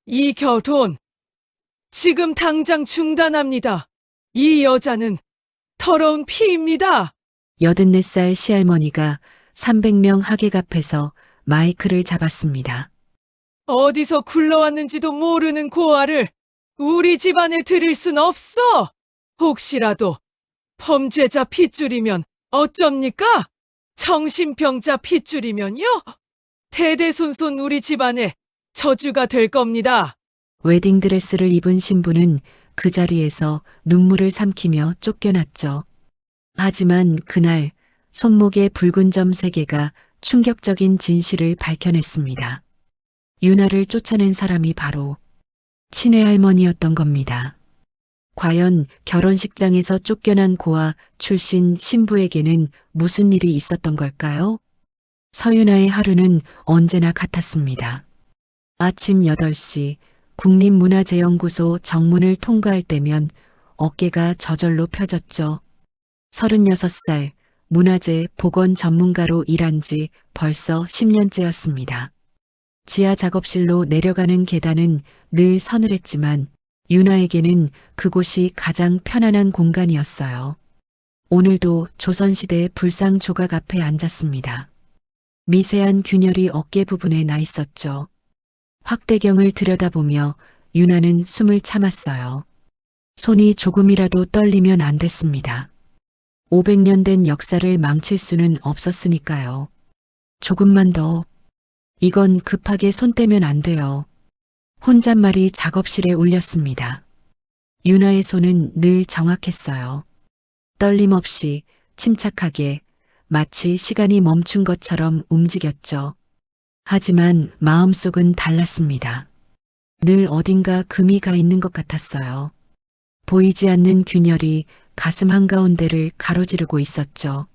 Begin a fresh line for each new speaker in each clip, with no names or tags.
이 결혼 지금 당장 중단합니다. 이 여자는 더러운 피입니다.
84살 시할머니가 300명 하객 앞에서 마이크를 잡았습니다.
어디서 굴러왔는지도 모르는 고아를 우리 집안에 들일 순 없어. 혹시라도 범죄자 핏줄이면 어쩝니까? 정신병자 핏줄이면요? 대대손손 우리 집안에 저주가 될 겁니다.
웨딩드레스를 입은 신부는 그 자리에서 눈물을 삼키며 쫓겨났죠. 하지만 그날 손목의 붉은 점 3개가 충격적인 진실을 밝혀냈습니다. 유나를 쫓아낸 사람이 바로 친외할머니였던 겁니다. 과연 결혼식장에서 쫓겨난 고아 출신 신부에게는 무슨 일이 있었던 걸까요? 서유나의 하루는 언제나 같았습니다. 아침 8시 국립문화재연구소 정문을 통과할 때면 어깨가 저절로 펴졌죠. 36살 문화재 복원 전문가로 일한 지 벌써 10년째였습니다. 지하 작업실로 내려가는 계단은 늘 서늘했지만 유나에게는 그곳이 가장 편안한 공간이었어요. 오늘도 조선시대 불상 조각 앞에 앉았습니다. 미세한 균열이 어깨 부분에 나 있었죠. 확대경을 들여다보며 유나는 숨을 참았어요. 손이 조금이라도 떨리면 안 됐습니다. 500년 된 역사를 망칠 수는 없었으니까요. 조금만 더. 이건 급하게 손 떼면 안 돼요. 혼잣말이 작업실에 울렸습니다. 유나의 손은 늘 정확했어요. 떨림 없이 침착하게 마치 시간이 멈춘 것처럼 움직였죠. 하지만 마음속은 달랐습니다. 늘 어딘가 금이 가 있는 것 같았어요. 보이지 않는 균열이 가슴 한가운데를 가로지르고 있었죠.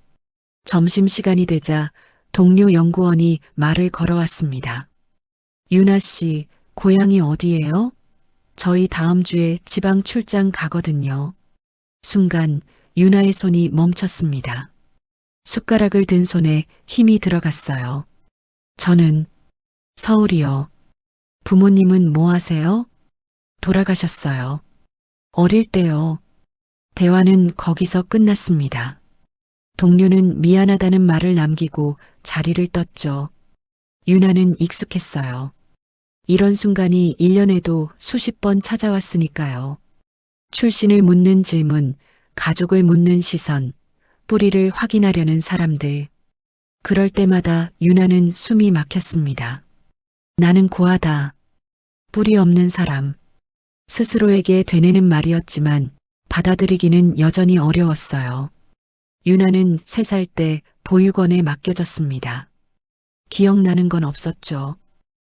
점심시간이 되자 동료 연구원이 말을 걸어왔습니다. 유나 씨, 고향이 어디예요? 저희 다음 주에 지방 출장 가거든요. 순간 유나의 손이 멈췄습니다. 숟가락을 든 손에 힘이 들어갔어요. 저는 서울이요. 부모님은 뭐 하세요? 돌아가셨어요. 어릴 때요. 대화는 거기서 끝났습니다. 동료는 미안하다는 말을 남기고 자리를 떴죠. 유나는 익숙했어요. 이런 순간이 1년에도 수십 번 찾아왔으니까요. 출신을 묻는 질문, 가족을 묻는 시선, 뿌리를 확인하려는 사람들. 그럴 때마다 유나는 숨이 막혔습니다. 나는 고아다. 뿌리 없는 사람. 스스로에게 되뇌는 말이었지만 받아들이기는 여전히 어려웠어요. 유나는 3살 때 보육원에 맡겨졌습니다. 기억나는 건 없었죠.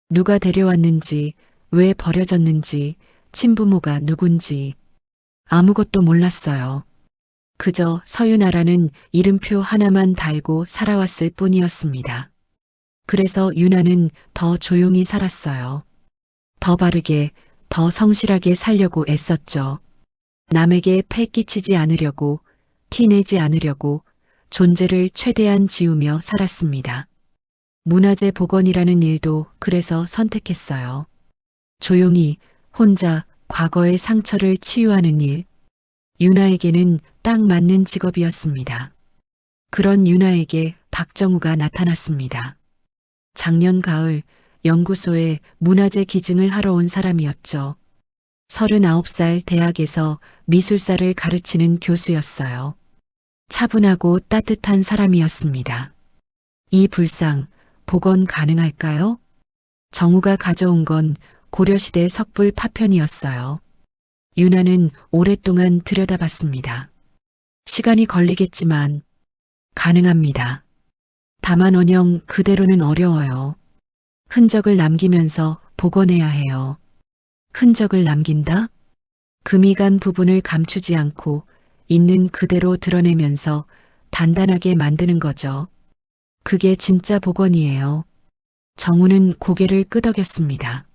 누가 데려왔는지, 왜 버려졌는지, 친부모가 누군지 아무것도 몰랐어요. 그저 서유나라는 이름표 하나만 달고 살아왔을 뿐이었습니다. 그래서 유나는 더 조용히 살았어요. 더 바르게, 더 성실하게 살려고 애썼죠. 남에게 패 끼치지 않으려고, 티내지 않으려고 존재를 최대한 지우며 살았습니다. 문화재 복원이라는 일도 그래서 선택했어요. 조용히 혼자 과거의 상처를 치유하는 일. 유나에게는 딱 맞는 직업이었습니다. 그런 유나에게 박정우가 나타났습니다. 작년 가을 연구소에 문화재 기증을 하러 온 사람이었죠. 39살 대학에서 미술사를 가르치는 교수였어요. 차분하고 따뜻한 사람이었습니다. 이 불상 복원 가능할까요? 정우가 가져온 건 고려시대 석불 파편이었어요. 유나는 오랫동안 들여다봤습니다. 시간이 걸리겠지만 가능합니다. 다만 원형 그대로는 어려워요. 흔적을 남기면서 복원해야 해요. 흔적을 남긴다? 금이 간 부분을 감추지 않고 있는 그대로 드러내면서 단단하게 만드는 거죠. 그게 진짜 복원이에요. 정우는 고개를 끄덕였습니다.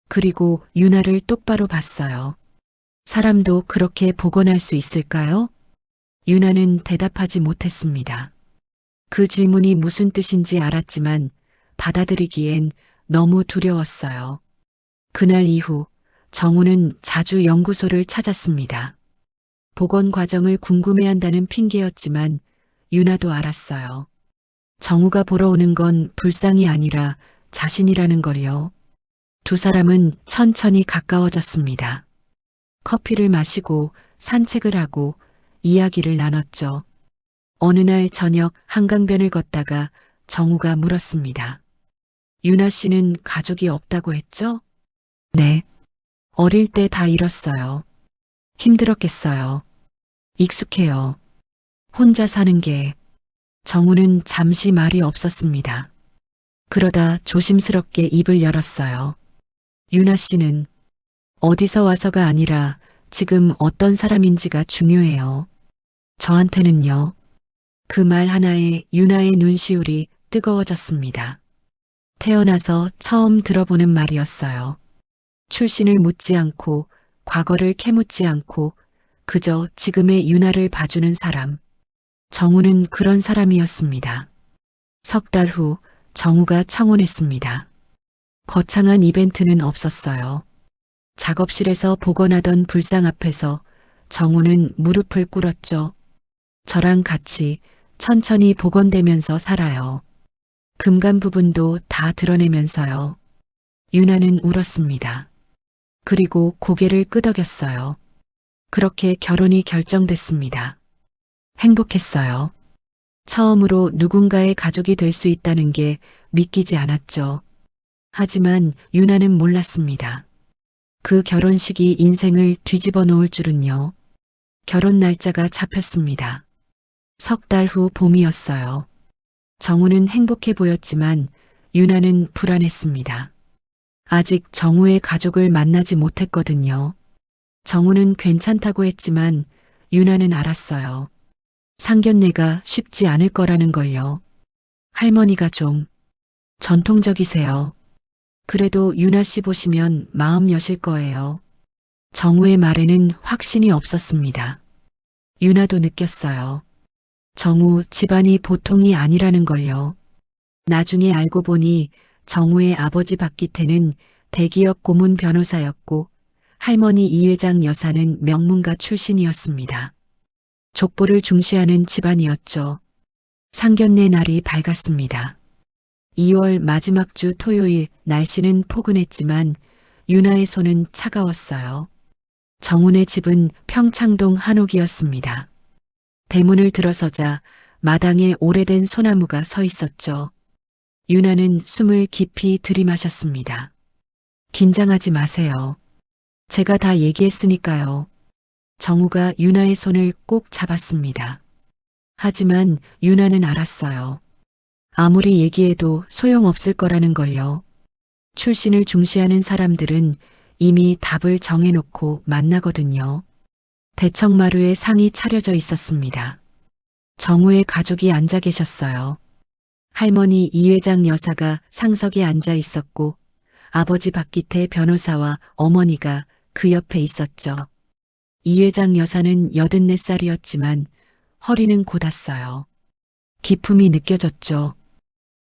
그리고 유나를 똑바로 봤어요. 사람도 그렇게 복원할 수 있을까요? 유나는 대답하지 못했습니다. 그 질문이 무슨 뜻인지 알았지만 받아들이기엔 너무 두려웠어요. 그날 이후 정우는 자주 연구소를 찾았습니다. 복원 과정을 궁금해한다는 핑계였지만 유나도 알았어요. 정우가 보러 오는 건 불상이 아니라 자신이라는 걸요. 두 사람은 천천히 가까워졌습니다. 커피를 마시고 산책을 하고 이야기를 나눴죠. 어느 날 저녁 한강변을 걷다가 정우가 물었습니다. 유나 씨는 가족이 없다고 했죠? 네. 어릴 때 다 잃었어요. 힘들었겠어요. 익숙해요. 혼자 사는 게. 정우는 잠시 말이 없었습니다. 그러다 조심스럽게 입을 열었어요. 유나 씨는 어디서 와서가 아니라 지금 어떤 사람인지가 중요해요. 저한테는요. 그 말 하나에 유나의 눈시울이 뜨거워졌습니다. 태어나서 처음 들어보는 말이었어요. 출신을 묻지 않고 과거를 캐묻지 않고 그저 지금의 유나를 봐주는 사람. 정우는 그런 사람이었습니다. 석 달 후 정우가 청혼했습니다. 거창한 이벤트는 없었어요. 작업실에서 복원하던 불상 앞에서 정우는 무릎을 꿇었죠. 저랑 같이 천천히 복원되면서 살아요. 금간 부분도 다 드러내면서요. 유나는 울었습니다. 그리고 고개를 끄덕였어요. 그렇게 결혼이 결정됐습니다. 행복했어요. 처음으로 누군가의 가족이 될 수 있다는 게 믿기지 않았죠. 하지만 유나는 몰랐습니다. 그 결혼식이 인생을 뒤집어 놓을 줄은요. 결혼 날짜가 잡혔습니다. 석 달 후 봄이었어요. 정우는 행복해 보였지만 유나는 불안했습니다. 아직 정우의 가족을 만나지 못했거든요. 정우는 괜찮다고 했지만 유나는 알았어요. 상견례가 쉽지 않을 거라는 걸요. 할머니가 좀 전통적이세요. 그래도 유나 씨 보시면 마음 여실 거예요. 정우의 말에는 확신이 없었습니다. 유나도 느꼈어요. 정우 집안이 보통이 아니라는 걸요. 나중에 알고 보니 정우의 아버지 박기태는 대기업 고문 변호사였고 할머니 이 회장 여사는 명문가 출신이었습니다. 족보를 중시하는 집안이었죠. 상견례 날이 밝았습니다. 2월 마지막 주 토요일 날씨는 포근했지만 유나의 손은 차가웠어요. 정훈의 집은 평창동 한옥이었습니다. 대문을 들어서자 마당에 오래된 소나무가 서 있었죠. 유나는 숨을 깊이 들이마셨습니다. 긴장하지 마세요. 제가 다 얘기했으니까요. 정우가 유나의 손을 꼭 잡았습니다. 하지만 유나는 알았어요. 아무리 얘기해도 소용없을 거라는 걸요. 출신을 중시하는 사람들은 이미 답을 정해놓고 만나거든요. 대청마루에 상이 차려져 있었습니다. 정우의 가족이 앉아 계셨어요. 할머니 이 회장 여사가 상석에 앉아 있었고 아버지 박기태 변호사와 어머니가 그 옆에 있었죠. 이 회장 여사는 84살이었지만 허리는 곧았어요. 기품이 느껴졌죠.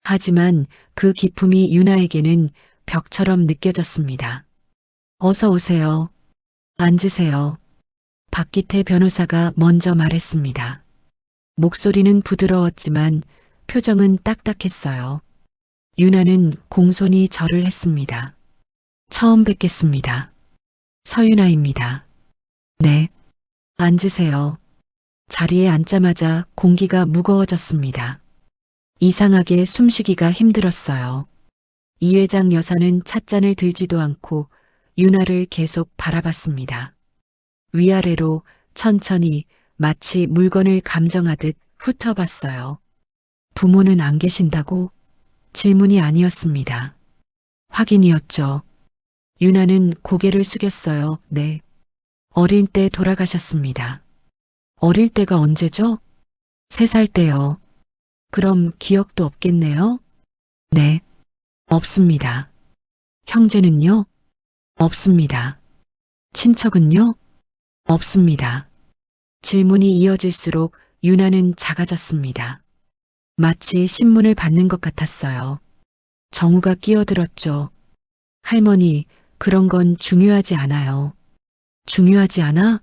하지만 그 기품이 유나에게는 벽처럼 느껴졌습니다. 어서 오세요. 앉으세요. 박기태 변호사가 먼저 말했습니다. 목소리는 부드러웠지만 표정은 딱딱했어요. 유나는 공손히 절을 했습니다. 처음 뵙겠습니다. 서유나입니다. 네. 앉으세요. 자리에 앉자마자 공기가 무거워졌습니다. 이상하게 숨쉬기가 힘들었어요. 이 회장 여사는 찻잔을 들지도 않고 유나를 계속 바라봤습니다. 위아래로 천천히 마치 물건을 감정하듯 훑어봤어요. 부모는 안 계신다고? 질문이 아니었습니다. 확인이었죠. 유나는 고개를 숙였어요. 네. 어릴 때 돌아가셨습니다. 어릴 때가 언제죠? 3살 때요. 그럼 기억도 없겠네요? 네. 없습니다. 형제는요? 없습니다. 친척은요? 없습니다. 질문이 이어질수록 유나는 작아졌습니다. 마치 신문을 받는 것 같았어요. 정우가 끼어들었죠. 할머니, 그런 건 중요하지 않아요. 중요하지 않아?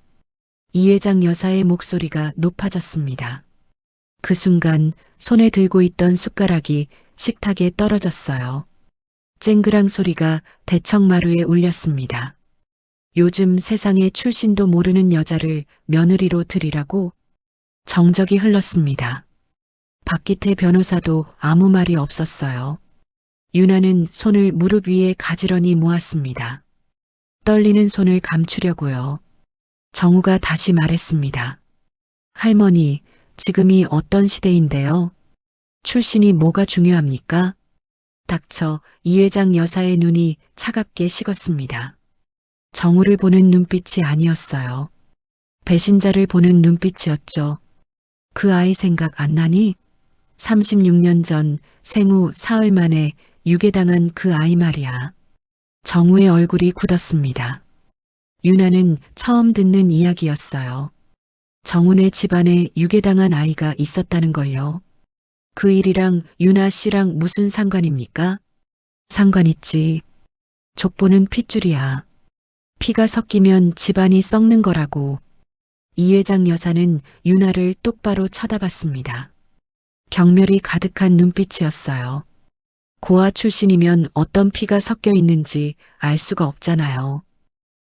이 회장 여사의 목소리가 높아졌습니다. 그 순간 손에 들고 있던 숟가락이 식탁에 떨어졌어요. 쨍그랑 소리가 대청마루에 울렸습니다. 요즘 세상에 출신도 모르는 여자를 며느리로 들이라고? 정적이 흘렀습니다. 박기태 변호사도 아무 말이 없었어요. 유나는 손을 무릎 위에 가지런히 모았습니다. 떨리는 손을 감추려고요. 정우가 다시 말했습니다. 할머니, 지금이 어떤 시대인데요? 출신이 뭐가 중요합니까? 닥쳐 이 회장 여사의 눈이 차갑게 식었습니다. 정우를 보는 눈빛이 아니었어요. 배신자를 보는 눈빛이었죠. 그 아이 생각 안 나니? 36년 전 생후 사흘 만에 유괴당한 그 아이 말이야. 정우의 얼굴이 굳었습니다. 유나는 처음 듣는 이야기였어요. 정훈의 집안에 유괴당한 아이가 있었다는 걸요. 그 일이랑 유나 씨랑 무슨 상관입니까? 상관 있지. 족보는 핏줄이야. 피가 섞이면 집안이 썩는 거라고. 이 회장 여사는 유나를 똑바로 쳐다봤습니다. 경멸이 가득한 눈빛이었어요. 고아 출신이면 어떤 피가 섞여 있는지 알 수가 없잖아요.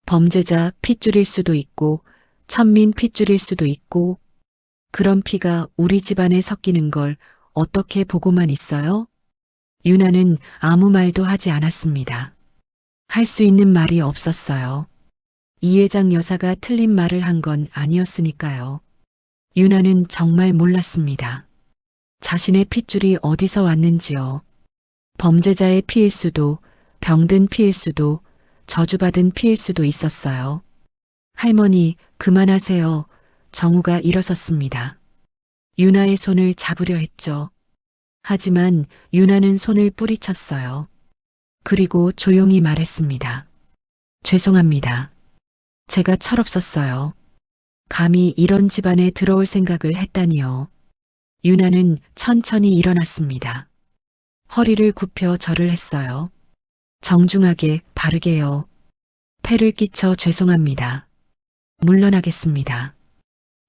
범죄자 핏줄일 수도 있고 천민 핏줄일 수도 있고 그런 피가 우리 집안에 섞이는 걸 어떻게 보고만 있어요? 유나는 아무 말도 하지 않았습니다. 할 수 있는 말이 없었어요. 이 회장 여사가 틀린 말을 한 건 아니었으니까요. 유나는 정말 몰랐습니다. 자신의 핏줄이 어디서 왔는지요. 범죄자의 피일 수도, 병든 피일 수도, 저주받은 피일 수도 있었어요. 할머니, 그만하세요. 정우가 일어섰습니다. 유나의 손을 잡으려 했죠. 하지만 유나는 손을 뿌리쳤어요. 그리고 조용히 말했습니다. 죄송합니다. 제가 철없었어요. 감히 이런 집안에 들어올 생각을 했다니요. 유나는 천천히 일어났습니다. 허리를 굽혀 절을 했어요. 정중하게 바르게요. 폐를 끼쳐 죄송합니다. 물러나겠습니다.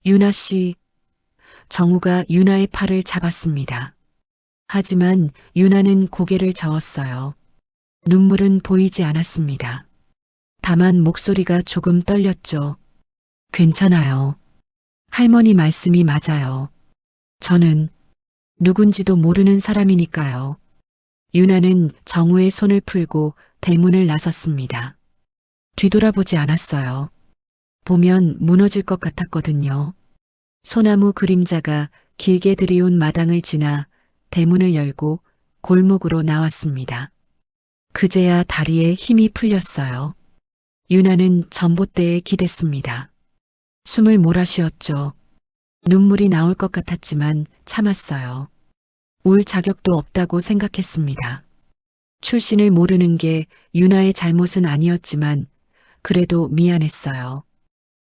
유나 씨. 정우가 유나의 팔을 잡았습니다. 하지만 유나는 고개를 저었어요. 눈물은 보이지 않았습니다. 다만 목소리가 조금 떨렸죠. 괜찮아요. 할머니 말씀이 맞아요. 저는 누군지도 모르는 사람이니까요. 유나는 정우의 손을 풀고 대문을 나섰습니다. 뒤돌아보지 않았어요. 보면 무너질 것 같았거든요. 소나무 그림자가 길게 들이운 마당을 지나 대문을 열고 골목으로 나왔습니다. 그제야 다리에 힘이 풀렸어요. 유나는 전봇대에 기댔습니다. 숨을 몰아쉬었죠. 눈물이 나올 것 같았지만 참았어요. 울 자격도 없다고 생각했습니다. 출신을 모르는 게 유나의 잘못은 아니었지만 그래도 미안했어요.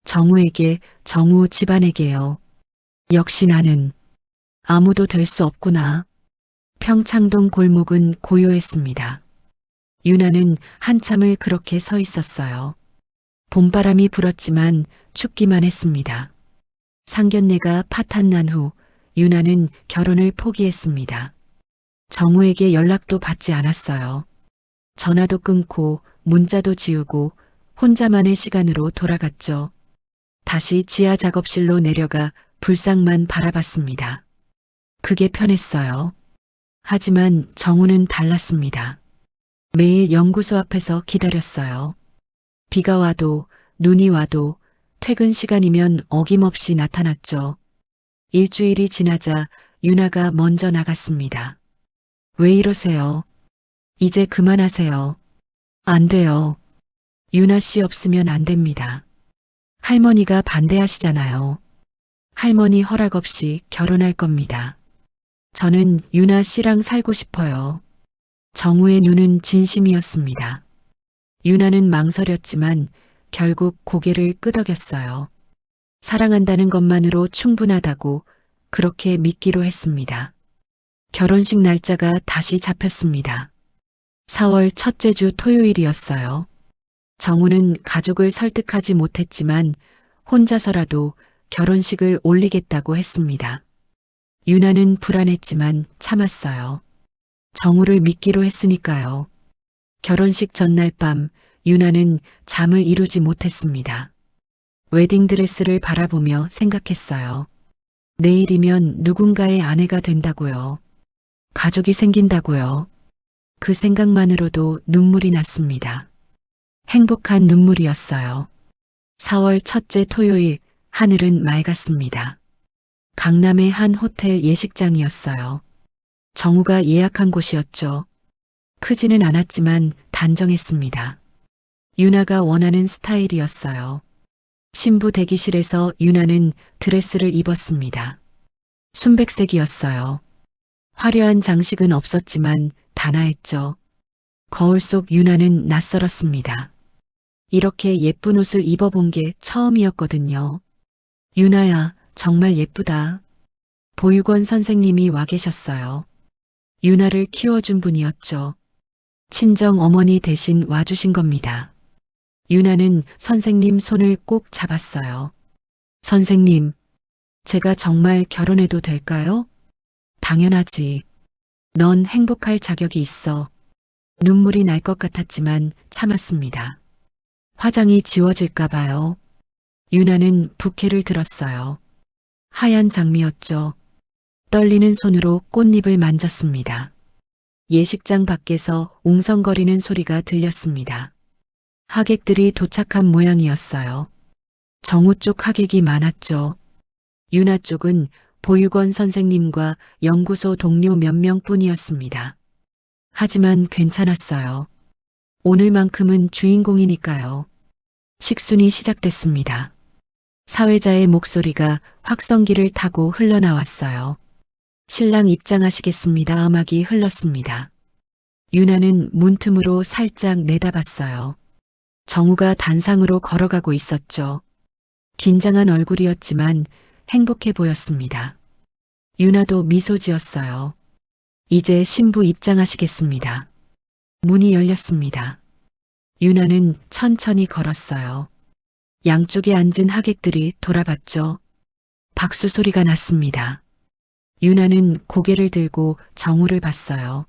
정우에게, 정우 집안에게요. 역시 나는 아무도 될 수 없구나. 평창동 골목은 고요했습니다. 유나는 한참을 그렇게 서 있었어요. 봄바람이 불었지만 춥기만 했습니다. 상견례가 파탄난 후 유나는 결혼을 포기했습니다. 정우에게 연락도 받지 않았어요. 전화도 끊고 문자도 지우고 혼자만의 시간으로 돌아갔죠. 다시 지하 작업실로 내려가 불상만 바라봤습니다. 그게 편했어요. 하지만 정우는 달랐습니다. 매일 연구소 앞에서 기다렸어요. 비가 와도 눈이 와도 퇴근 시간이면 어김없이 나타났죠. 일주일이 지나자 유나가 먼저 나갔습니다. 왜 이러세요? 이제 그만하세요. 안 돼요. 유나 씨 없으면 안 됩니다. 할머니가 반대하시잖아요. 할머니 허락 없이 결혼할 겁니다. 저는 유나 씨랑 살고 싶어요. 정우의 눈은 진심이었습니다. 유나는 망설였지만 결국 고개를 끄덕였어요. 사랑한다는 것만으로 충분하다고 그렇게 믿기로 했습니다. 결혼식 날짜가 다시 잡혔습니다. 4월 첫째 주 토요일이었어요. 정우는 가족을 설득하지 못했지만 혼자서라도 결혼식을 올리겠다고 했습니다. 유나는 불안했지만 참았어요. 정우를 믿기로 했으니까요. 결혼식 전날 밤 유나는 잠을 이루지 못했습니다. 웨딩드레스를 바라보며 생각했어요. 내일이면 누군가의 아내가 된다고요. 가족이 생긴다고요. 그 생각만으로도 눈물이 났습니다. 행복한 눈물이었어요. 4월 첫째 토요일, 하늘은 맑았습니다. 강남의 한 호텔 예식장이었어요. 정우가 예약한 곳이었죠. 크지는 않았지만 단정했습니다. 유나가 원하는 스타일이었어요. 신부 대기실에서 유나는 드레스를 입었습니다. 순백색이었어요. 화려한 장식은 없었지만 단아했죠. 거울 속 유나는 낯설었습니다. 이렇게 예쁜 옷을 입어본 게 처음이었거든요. 유나야, 정말 예쁘다. 보육원 선생님이 와 계셨어요. 유나를 키워준 분이었죠. 친정 어머니 대신 와주신 겁니다. 유나는 선생님 손을 꼭 잡았어요. 선생님, 제가 정말 결혼해도 될까요? 당연하지. 넌 행복할 자격이 있어. 눈물이 날 것 같았지만 참았습니다. 화장이 지워질까 봐요. 유나는 부케를 들었어요. 하얀 장미였죠. 떨리는 손으로 꽃잎을 만졌습니다. 예식장 밖에서 웅성거리는 소리가 들렸습니다. 하객들이 도착한 모양이었어요. 정우 쪽 하객이 많았죠. 유나 쪽은 보육원 선생님과 연구소 동료 몇 명뿐이었습니다. 하지만 괜찮았어요. 오늘만큼은 주인공이니까요. 식순이 시작됐습니다. 사회자의 목소리가 확성기를 타고 흘러나왔어요. 신랑 입장하시겠습니다. 음악이 흘렀습니다. 유나는 문틈으로 살짝 내다봤어요. 정우가 단상으로 걸어가고 있었죠. 긴장한 얼굴이었지만 행복해 보였습니다. 유나도 미소 지었어요. 이제 신부 입장하시겠습니다. 문이 열렸습니다. 유나는 천천히 걸었어요. 양쪽에 앉은 하객들이 돌아봤죠. 박수 소리가 났습니다. 유나는 고개를 들고 정우를 봤어요.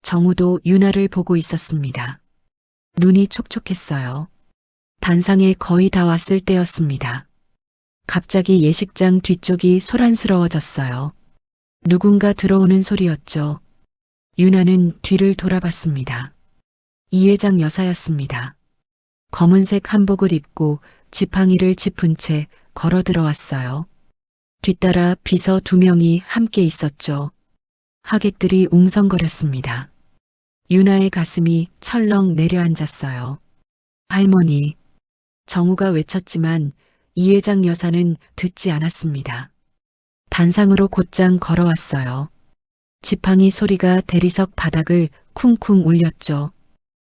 정우도 유나를 보고 있었습니다. 눈이 촉촉했어요. 단상에 거의 다 왔을 때였습니다. 갑자기 예식장 뒤쪽이 소란스러워졌어요. 누군가 들어오는 소리였죠. 유나는 뒤를 돌아봤습니다. 이 회장 여사였습니다. 검은색 한복을 입고 지팡이를 짚은 채 걸어 들어왔어요. 뒤따라 비서 2명이 함께 있었죠. 하객들이 웅성거렸습니다. 유나의 가슴이 철렁 내려앉았어요. 할머니. 정우가 외쳤지만 이 회장 여사는 듣지 않았습니다. 단상으로 곧장 걸어왔어요. 지팡이 소리가 대리석 바닥을 쿵쿵 울렸죠.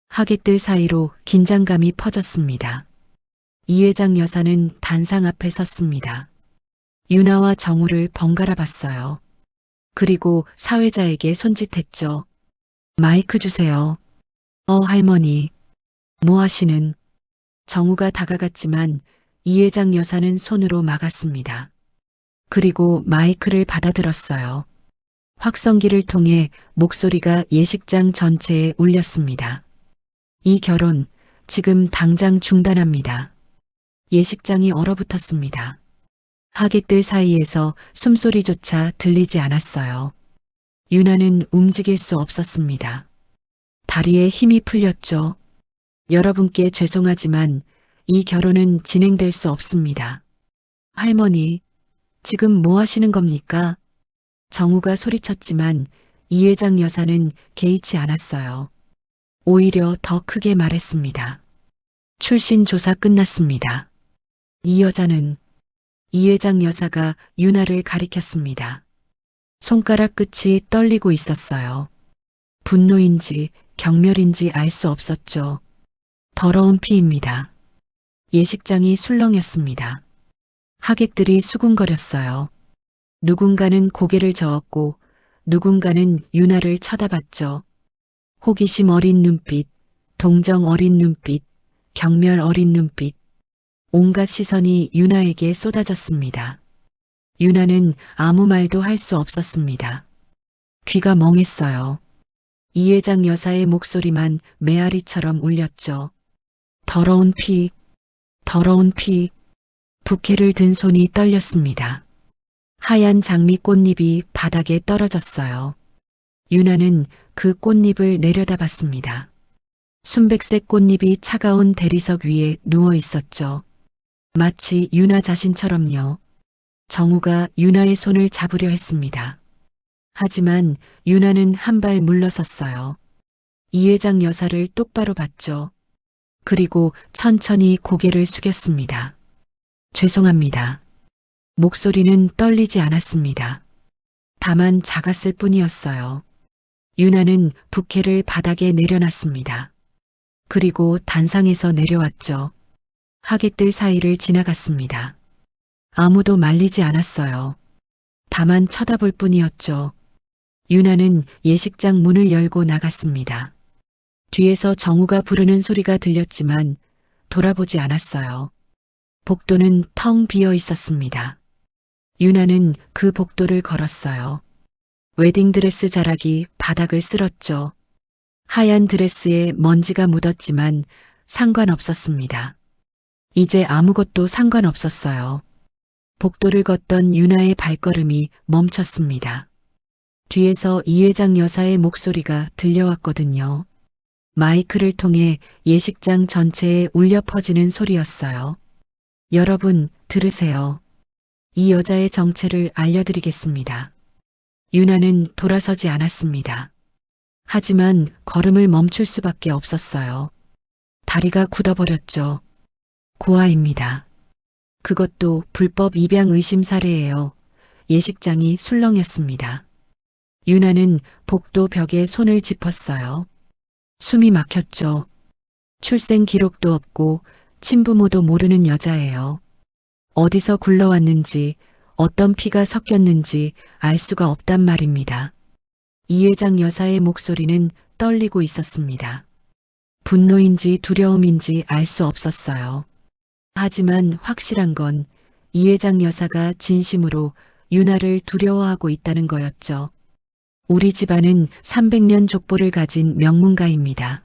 하객들 사이로 긴장감이 퍼졌습니다. 이 회장 여사는 단상 앞에 섰습니다. 유나와 정우를 번갈아 봤어요. 그리고 사회자에게 손짓했죠. 마이크 주세요. 할머니. 뭐 하시는? 정우가 다가갔지만 이 회장 여사는 손으로 막았습니다. 그리고 마이크를 받아들었어요. 확성기를 통해 목소리가 예식장 전체에 울렸습니다. 이 결혼 지금 당장 중단합니다. 예식장이 얼어붙었습니다. 하객들 사이에서 숨소리조차 들리지 않았어요. 유나는 움직일 수 없었습니다. 다리에 힘이 풀렸죠. 여러분께 죄송하지만 이 결혼은 진행될 수 없습니다. 할머니, 지금 뭐 하시는 겁니까? 정우가 소리쳤지만 이 회장 여사는 개의치 않았어요. 오히려 더 크게 말했습니다. 출신 조사 끝났습니다. 이 여자는 이 회장 여사가 유나를 가리켰습니다. 손가락 끝이 떨리고 있었어요. 분노인지 경멸인지 알 수 없었죠. 더러운 피입니다. 예식장이 술렁였습니다. 하객들이 수군거렸어요. 누군가는 고개를 저었고 누군가는 유나를 쳐다봤죠. 호기심 어린 눈빛, 동정 어린 눈빛, 경멸 어린 눈빛, 온갖 시선이 유나에게 쏟아졌습니다. 유나는 아무 말도 할 수 없었습니다. 귀가 멍했어요. 이 회장 여사의 목소리만 메아리처럼 울렸죠. 더러운 피, 더러운 피. 부케를 든 손이 떨렸습니다. 하얀 장미 꽃잎이 바닥에 떨어졌어요. 유나는 그 꽃잎을 내려다봤습니다. 순백색 꽃잎이 차가운 대리석 위에 누워 있었죠. 마치 유나 자신처럼요. 정우가 유나의 손을 잡으려 했습니다. 하지만 유나는 한 발 물러섰어요. 이 회장 여사를 똑바로 봤죠. 그리고 천천히 고개를 숙였습니다. 죄송합니다. 목소리는 떨리지 않았습니다. 다만 작았을 뿐이었어요. 유나는 부케를 바닥에 내려놨습니다. 그리고 단상에서 내려왔죠. 하객들 사이를 지나갔습니다. 아무도 말리지 않았어요. 다만 쳐다볼 뿐이었죠. 유나는 예식장 문을 열고 나갔습니다. 뒤에서 정우가 부르는 소리가 들렸지만 돌아보지 않았어요. 복도는 텅 비어 있었습니다. 유나는 그 복도를 걸었어요. 웨딩드레스 자락이 바닥을 쓸었죠. 하얀 드레스에 먼지가 묻었지만 상관없었습니다. 이제 아무것도 상관없었어요. 복도를 걷던 유나의 발걸음이 멈췄습니다. 뒤에서 이 회장 여사의 목소리가 들려왔거든요. 마이크를 통해 예식장 전체에 울려 퍼지는 소리였어요. 여러분, 들으세요. 이 여자의 정체를 알려드리겠습니다. 유나는 돌아서지 않았습니다. 하지만 걸음을 멈출 수밖에 없었어요. 다리가 굳어버렸죠. 고아입니다. 그것도 불법 입양 의심 사례예요. 예식장이 술렁였습니다. 유나는 복도 벽에 손을 짚었어요. 숨이 막혔죠. 출생 기록도 없고 친부모도 모르는 여자예요. 어디서 굴러왔는지 어떤 피가 섞였는지 알 수가 없단 말입니다. 이 회장 여사의 목소리는 떨리고 있었습니다. 분노인지 두려움인지 알 수 없었어요. 하지만 확실한 건 이 회장 여사가 진심으로 유나를 두려워하고 있다는 거였죠. 우리 집안은 300년 족보를 가진 명문가입니다.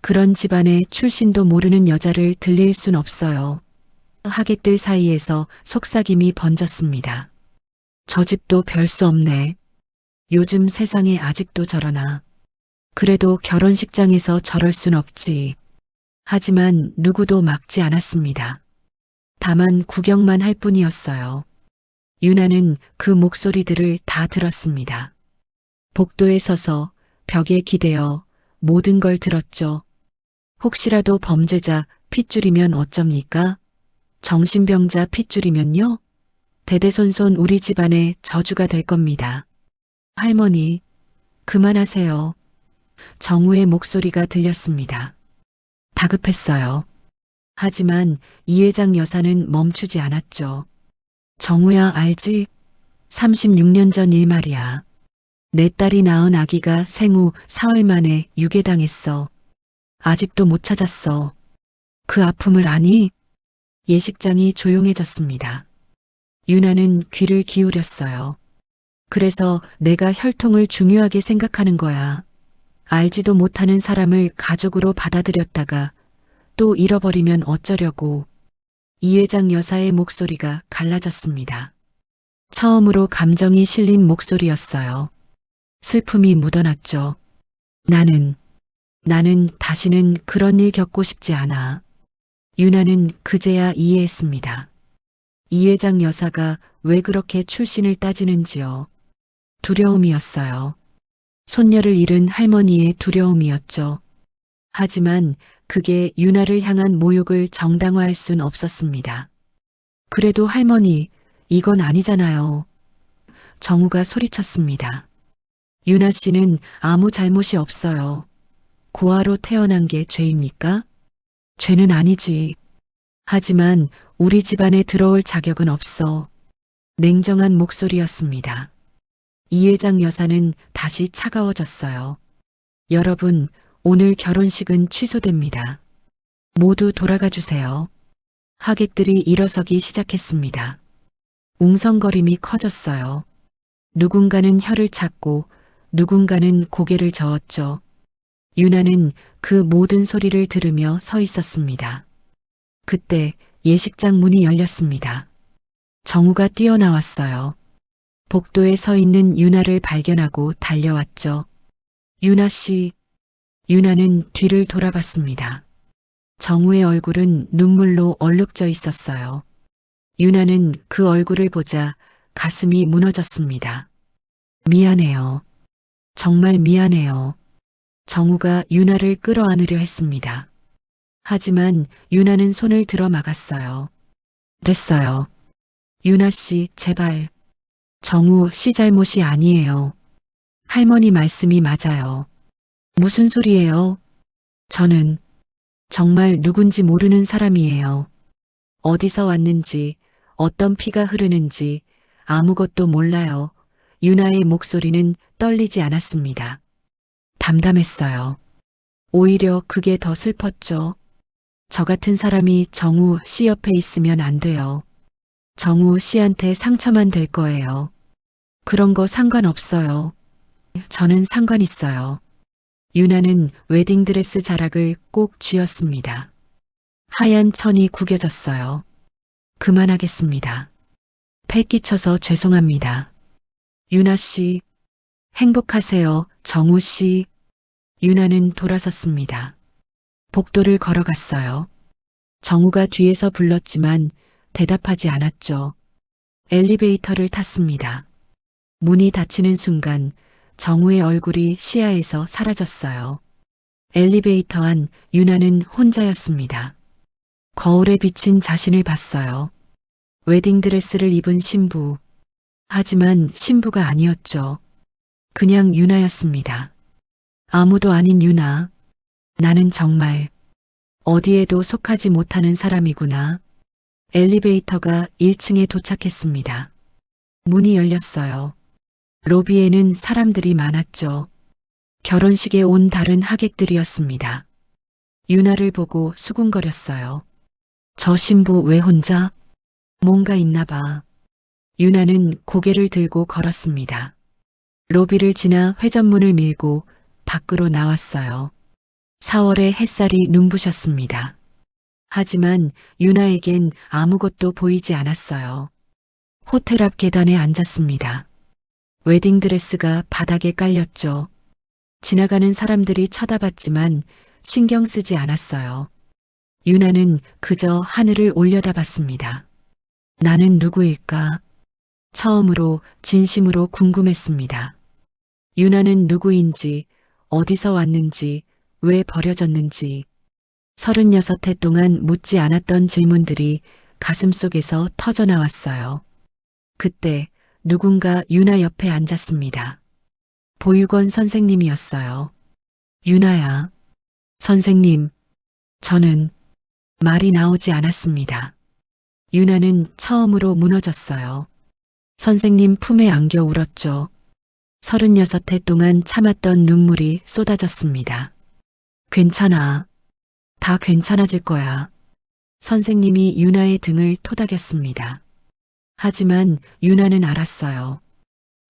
그런 집안의 출신도 모르는 여자를 들릴 순 없어요. 하객들 사이에서 속삭임이 번졌습니다. 저 집도 별 수 없네. 요즘 세상에 아직도 저러나. 그래도 결혼식장에서 저럴 순 없지. 하지만 누구도 막지 않았습니다. 다만 구경만 할 뿐이었어요. 유나는 그 목소리들을 다 들었습니다. 복도에 서서 벽에 기대어 모든 걸 들었죠. 혹시라도 범죄자 핏줄이면 어쩝니까? 정신병자 핏줄이면요? 대대손손 우리 집안의 저주가 될 겁니다. 할머니, 그만하세요. 정우의 목소리가 들렸습니다. 다급했어요. 하지만 이 회장 여사는 멈추지 않았죠. 정우야, 알지? 36년 전 일 말이야. 내 딸이 낳은 아기가 생후 사흘 만에 유괴당했어. 아직도 못 찾았어. 그 아픔을 아니? 예식장이 조용해졌습니다. 유나는 귀를 기울였어요. 그래서 내가 혈통을 중요하게 생각하는 거야. 알지도 못하는 사람을 가족으로 받아들였다가 또 잃어버리면 어쩌려고. 이 회장 여사의 목소리가 갈라졌습니다. 처음으로 감정이 실린 목소리였어요. 슬픔이 묻어났죠. 나는 다시는 그런 일 겪고 싶지 않아. 유나는 그제야 이해했습니다. 이 회장 여사가 왜 그렇게 출신을 따지는지요. 두려움이었어요. 손녀를 잃은 할머니의 두려움이었죠. 하지만 그게 유나를 향한 모욕을 정당화할 순 없었습니다. 그래도 할머니, 이건 아니잖아요. 정우가 소리쳤습니다. 유나 씨는 아무 잘못이 없어요. 고아로 태어난 게 죄입니까? 죄는 아니지. 하지만 우리 집안에 들어올 자격은 없어. 냉정한 목소리였습니다. 이 회장 여사는 다시 차가워졌어요. 여러분, 오늘 결혼식은 취소됩니다. 모두 돌아가 주세요. 하객들이 일어서기 시작했습니다. 웅성거림이 커졌어요. 누군가는 혀를 찾고 누군가는 고개를 저었죠. 유나는 그 모든 소리를 들으며 서 있었습니다. 그때 예식장 문이 열렸습니다. 정우가 뛰어나왔어요. 복도에 서 있는 유나를 발견하고 달려왔죠. 유나 씨. 유나는 뒤를 돌아봤습니다. 정우의 얼굴은 눈물로 얼룩져 있었어요. 유나는 그 얼굴을 보자 가슴이 무너졌습니다. 미안해요. 정말 미안해요. 정우가 유나를 끌어안으려 했습니다. 하지만 유나는 손을 들어 막았어요. 됐어요. 유나 씨, 제발. 정우 씨 잘못이 아니에요. 할머니 말씀이 맞아요. 무슨 소리예요? 저는 정말 누군지 모르는 사람이에요. 어디서 왔는지, 어떤 피가 흐르는지 아무것도 몰라요. 유나의 목소리는 떨리지 않았습니다. 담담했어요. 오히려 그게 더 슬펐죠. 저 같은 사람이 정우 씨 옆에 있으면 안 돼요. 정우 씨한테 상처만 될 거예요. 그런 거 상관없어요. 저는 상관 있어요. 유나는 웨딩드레스 자락을 꼭 쥐었습니다. 하얀 천이 구겨졌어요. 그만하겠습니다. 패 끼쳐서 죄송합니다. 유나 씨, 행복하세요, 정우 씨. 유나는 돌아섰습니다. 복도를 걸어갔어요. 정우가 뒤에서 불렀지만 대답하지 않았죠. 엘리베이터를 탔습니다. 문이 닫히는 순간 정우의 얼굴이 시야에서 사라졌어요. 엘리베이터 안 유나는 혼자였습니다. 거울에 비친 자신을 봤어요. 웨딩드레스를 입은 신부. 하지만 신부가 아니었죠. 그냥 유나였습니다. 아무도 아닌 유나. 나는 정말 어디에도 속하지 못하는 사람이구나. 엘리베이터가 1층에 도착했습니다. 문이 열렸어요. 로비에는 사람들이 많았죠. 결혼식에 온 다른 하객들이었습니다. 유나를 보고 수군거렸어요. 저 신부 왜 혼자? 뭔가 있나 봐. 유나는 고개를 들고 걸었습니다. 로비를 지나 회전문을 밀고 밖으로 나왔어요. 4월의 햇살이 눈부셨습니다. 하지만 유나에겐 아무것도 보이지 않았어요. 호텔 앞 계단에 앉았습니다. 웨딩드레스가 바닥에 깔렸죠. 지나가는 사람들이 쳐다봤지만 신경 쓰지 않았어요. 유나는 그저 하늘을 올려다봤습니다. 나는 누구일까? 처음으로 진심으로 궁금했습니다. 유나는 누구인지, 어디서 왔는지, 왜 버려졌는지. 36해 동안 묻지 않았던 질문들이 가슴속에서 터져나왔어요. 그때 누군가 유나 옆에 앉았습니다. 보육원 선생님이었어요. 유나야. 선생님. 저는 말이 나오지 않았습니다. 유나는 처음으로 무너졌어요. 선생님 품에 안겨 울었죠. 36해 동안 참았던 눈물이 쏟아졌습니다. 괜찮아. 다 괜찮아질 거야. 선생님이 유나의 등을 토닥였습니다. 하지만 유나는 알았어요.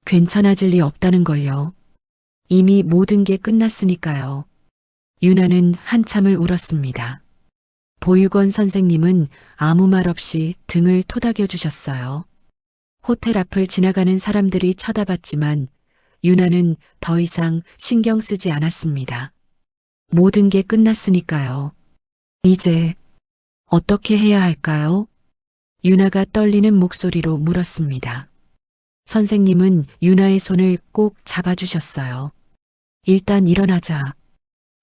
괜찮아질 리 없다는 걸요. 이미 모든 게 끝났으니까요. 유나는 한참을 울었습니다. 보육원 선생님은 아무 말 없이 등을 토닥여 주셨어요. 호텔 앞을 지나가는 사람들이 쳐다봤지만 유나는 더 이상 신경 쓰지 않았습니다. 모든 게 끝났으니까요. 이제 어떻게 해야 할까요? 유나가 떨리는 목소리로 물었습니다. 선생님은 유나의 손을 꼭 잡아주셨어요. 일단 일어나자.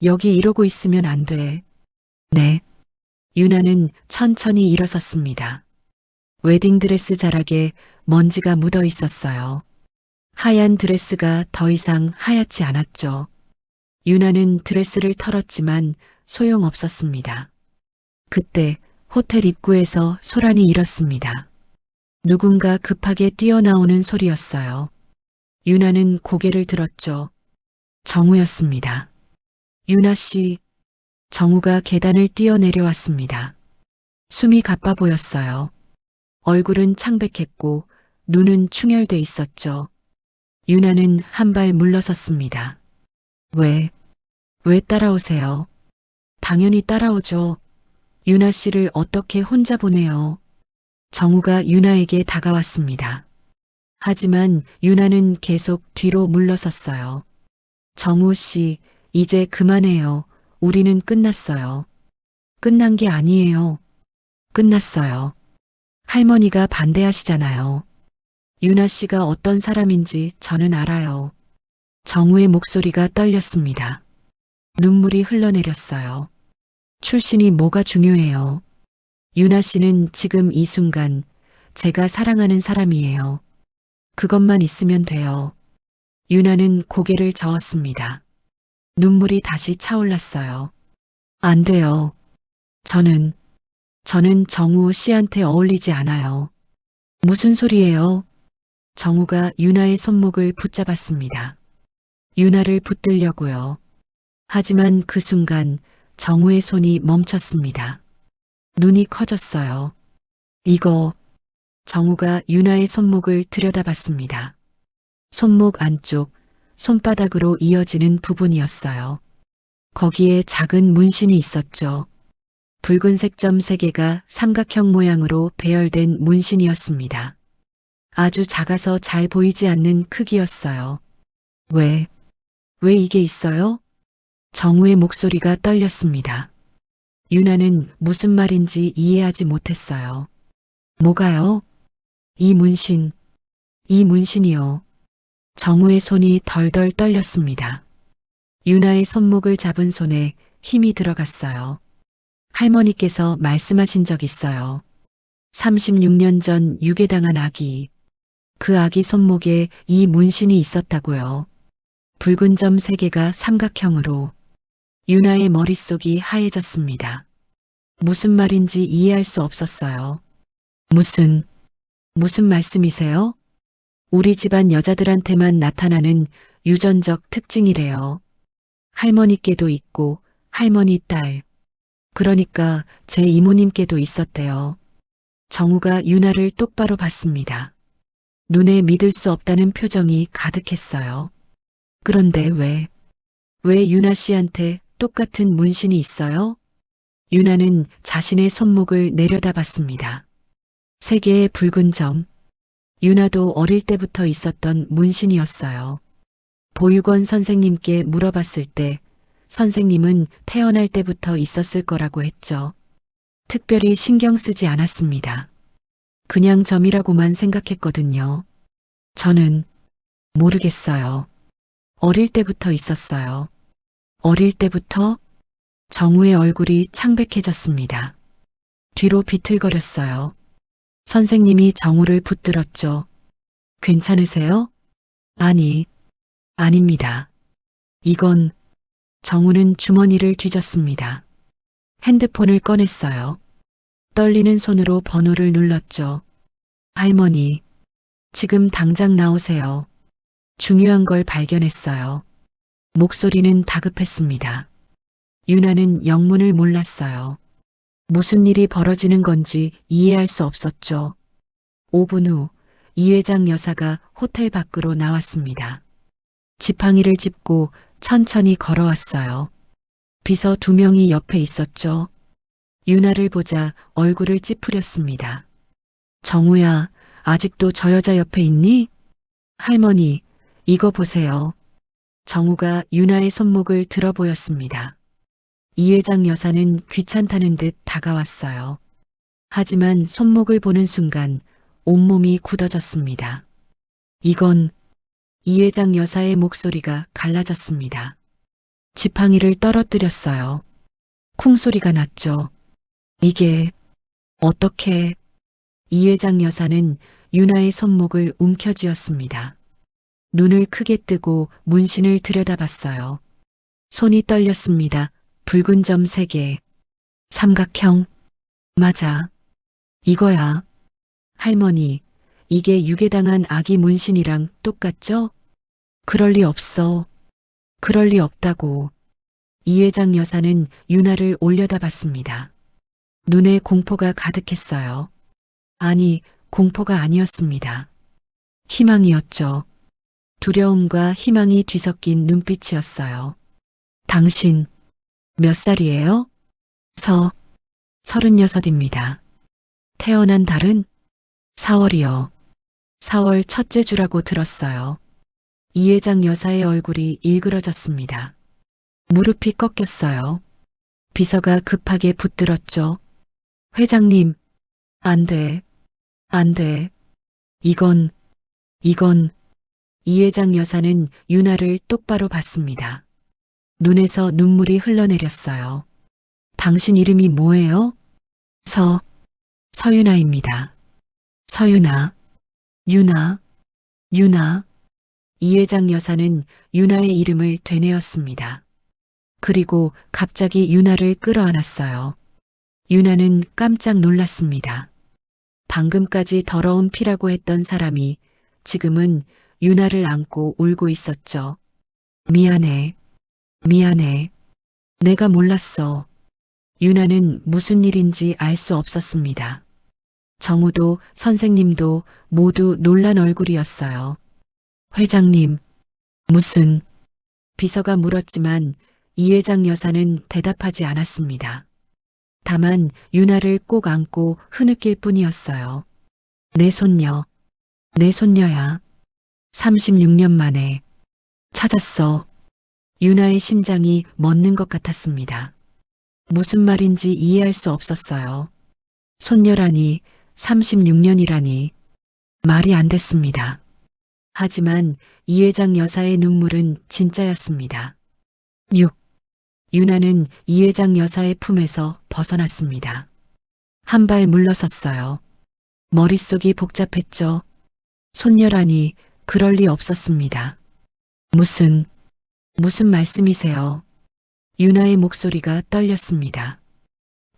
여기 이러고 있으면 안 돼. 네. 유나는 천천히 일어섰습니다. 웨딩드레스 자락에 먼지가 묻어 있었어요. 하얀 드레스가 더 이상 하얗지 않았죠. 유나는 드레스를 털었지만 소용없었습니다. 그때 호텔 입구에서 소란이 일었습니다. 누군가 급하게 뛰어나오는 소리였어요. 유나는 고개를 들었죠. 정우였습니다. 유나 씨, 정우가 계단을 뛰어내려왔습니다. 숨이 가빠 보였어요. 얼굴은 창백했고 눈은 충혈돼 있었죠. 유나는 한 발 물러섰습니다. 왜 따라오세요? 당연히 따라오죠. 유나 씨를 어떻게 혼자 보내요? 정우가 유나에게 다가왔습니다. 하지만 유나는 계속 뒤로 물러섰어요. 정우 씨, 이제 그만해요. 우리는 끝났어요. 끝난 게 아니에요. 끝났어요. 할머니가 반대하시잖아요. 유나 씨가 어떤 사람인지 저는 알아요. 정우의 목소리가 떨렸습니다. 눈물이 흘러내렸어요. 출신이 뭐가 중요해요. 유나 씨는 지금 이 순간 제가 사랑하는 사람이에요. 그것만 있으면 돼요. 유나는 고개를 저었습니다. 눈물이 다시 차올랐어요. 안 돼요. 저는 정우 씨한테 어울리지 않아요. 무슨 소리예요? 정우가 유나의 손목을 붙잡았습니다. 유나를 붙들려고요. 하지만 그 순간 정우의 손이 멈췄습니다. 눈이 커졌어요. 이거, 정우가 유나의 손목을 들여다봤습니다. 손목 안쪽, 손바닥으로 이어지는 부분이었어요. 거기에 작은 문신이 있었죠. 붉은색 점 3개가 삼각형 모양으로 배열된 문신이었습니다. 아주 작아서 잘 보이지 않는 크기였어요. 왜 이게 있어요? 정우의 목소리가 떨렸습니다. 유나는 무슨 말인지 이해하지 못했어요. 뭐가요? 이 문신이요. 정우의 손이 덜덜 떨렸습니다. 유나의 손목을 잡은 손에 힘이 들어갔어요. 할머니께서 말씀하신 적 있어요. 36년 전 유괴당한 아기. 그 아기 손목에 이 문신이 있었다고요. 붉은 점 3개가 삼각형으로. 유나의 머릿속이 하얘졌습니다. 무슨 말인지 이해할 수 없었어요. 무슨 말씀이세요? 우리 집안 여자들한테만 나타나는 유전적 특징이래요. 할머니께도 있고 할머니 딸. 그러니까 제 이모님께도 있었대요. 정우가 유나를 똑바로 봤습니다. 눈에 믿을 수 없다는 표정이 가득했어요. 그런데 왜 유나 씨한테 똑같은 문신이 있어요? 유나는 자신의 손목을 내려다봤습니다. 3개의 붉은 점. 유나도 어릴 때부터 있었던 문신이었어요. 보육원 선생님께 물어봤을 때 선생님은 태어날 때부터 있었을 거라고 했죠. 특별히 신경 쓰지 않았습니다. 그냥 점이라고만 생각했거든요. 저는 모르겠어요. 어릴 때부터 있었어요. 어릴 때부터? 정우의 얼굴이 창백해졌습니다. 뒤로 비틀거렸어요. 선생님이 정우를 붙들었죠. 괜찮으세요? 아닙니다. 이건 정우는 주머니를 뒤졌습니다. 핸드폰을 꺼냈어요. 떨리는 손으로 번호를 눌렀죠. 할머니, 지금 당장 나오세요. 중요한 걸 발견했어요. 목소리는 다급했습니다. 유나는 영문을 몰랐어요. 무슨 일이 벌어지는 건지 이해할 수 없었죠. 5분 후 이 회장 여사가 호텔 밖으로 나왔습니다. 지팡이를 짚고 천천히 걸어왔어요. 비서 2명이 옆에 있었죠. 유나를 보자 얼굴을 찌푸렸습니다. 정우야, 아직도 저 여자 옆에 있니? 할머니, 이거 보세요. 정우가 유나의 손목을 들어 보였습니다. 이 회장 여사는 귀찮다는 듯 다가왔어요. 하지만 손목을 보는 순간 온몸이 굳어졌습니다. 이건 이 회장 여사의 목소리가 갈라졌습니다. 지팡이를 떨어뜨렸어요. 쿵 소리가 났죠. 이게 어떻게? 이 회장 여사는 유나의 손목을 움켜쥐었습니다. 눈을 크게 뜨고 문신을 들여다봤어요. 손이 떨렸습니다. 붉은 점 3개. 삼각형. 맞아. 이거야. 할머니, 이게 유괴당한 아기 문신이랑 똑같죠? 그럴 리 없어. 그럴 리 없다고. 이 회장 여사는 유나를 올려다봤습니다. 눈에 공포가 가득했어요. 아니, 공포가 아니었습니다. 희망이었죠. 두려움과 희망이 뒤섞인 눈빛이었어요. 당신, 몇 살이에요? 36입니다. 태어난 달은 4월이요. 4월 첫째 주라고 들었어요. 이 회장 여사의 얼굴이 일그러졌습니다. 무릎이 꺾였어요. 비서가 급하게 붙들었죠. 회장님, 안 돼. 안 돼. 이건, 이 회장 여사는 유나를 똑바로 봤습니다. 눈에서 눈물이 흘러내렸어요. 당신 이름이 뭐예요? 서유나입니다. 서유나, 유나. 이 회장 여사는 유나의 이름을 되뇌었습니다. 그리고 갑자기 유나를 끌어안았어요. 유나는 깜짝 놀랐습니다. 방금까지 더러운 피라고 했던 사람이 지금은 유나를 안고 울고 있었죠. 미안해. 내가 몰랐어. 유나는 무슨 일인지 알 수 없었습니다. 정우도 선생님도 모두 놀란 얼굴이었어요. 회장님, 무슨... 비서가 물었지만 이 회장 여사는 대답하지 않았습니다. 다만 유나를 꼭 안고 흐느낄 뿐이었어요. 내 손녀야. 36년 만에 찾았어. 유나의 심장이 멎는 것 같았습니다. 무슨 말인지 이해할 수 없었어요. 손녀라니, 36년이라니. 말이 안 됐습니다. 하지만 이 회장 여사의 눈물은 진짜였습니다. 유나는 이 회장 여사의 품에서 벗어났습니다. 한 발 물러섰어요. 머릿속이 복잡했죠. 손녀라니 그럴 리 없었습니다. 무슨 말씀이세요? 유나의 목소리가 떨렸습니다.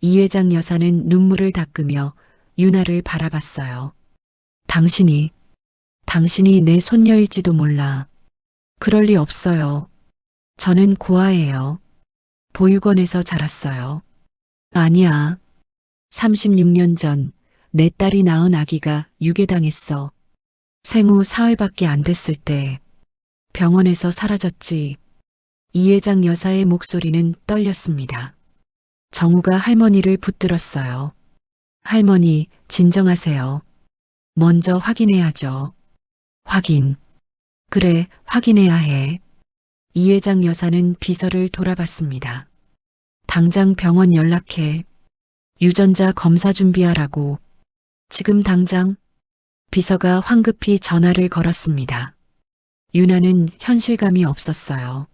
이 회장 여사는 눈물을 닦으며 유나를 바라봤어요. 당신이 내 손녀일지도 몰라. 그럴 리 없어요. 저는 고아예요. 보육원에서 자랐어요. 아니야. 36년 전 내 딸이 낳은 아기가 유괴당했어. 생후 사흘밖에 안 됐을 때 병원에서 사라졌지. 이 회장 여사의 목소리는 떨렸습니다. 정우가 할머니를 붙들었어요. 할머니, 진정하세요. 먼저 확인해야죠. 확인. 그래, 확인해야 해. 이 회장 여사는 비서를 돌아봤습니다. 당장 병원 연락해. 유전자 검사 준비하라고. 지금 당장. 비서가 황급히 전화를 걸었습니다. 유나는 현실감이 없었어요.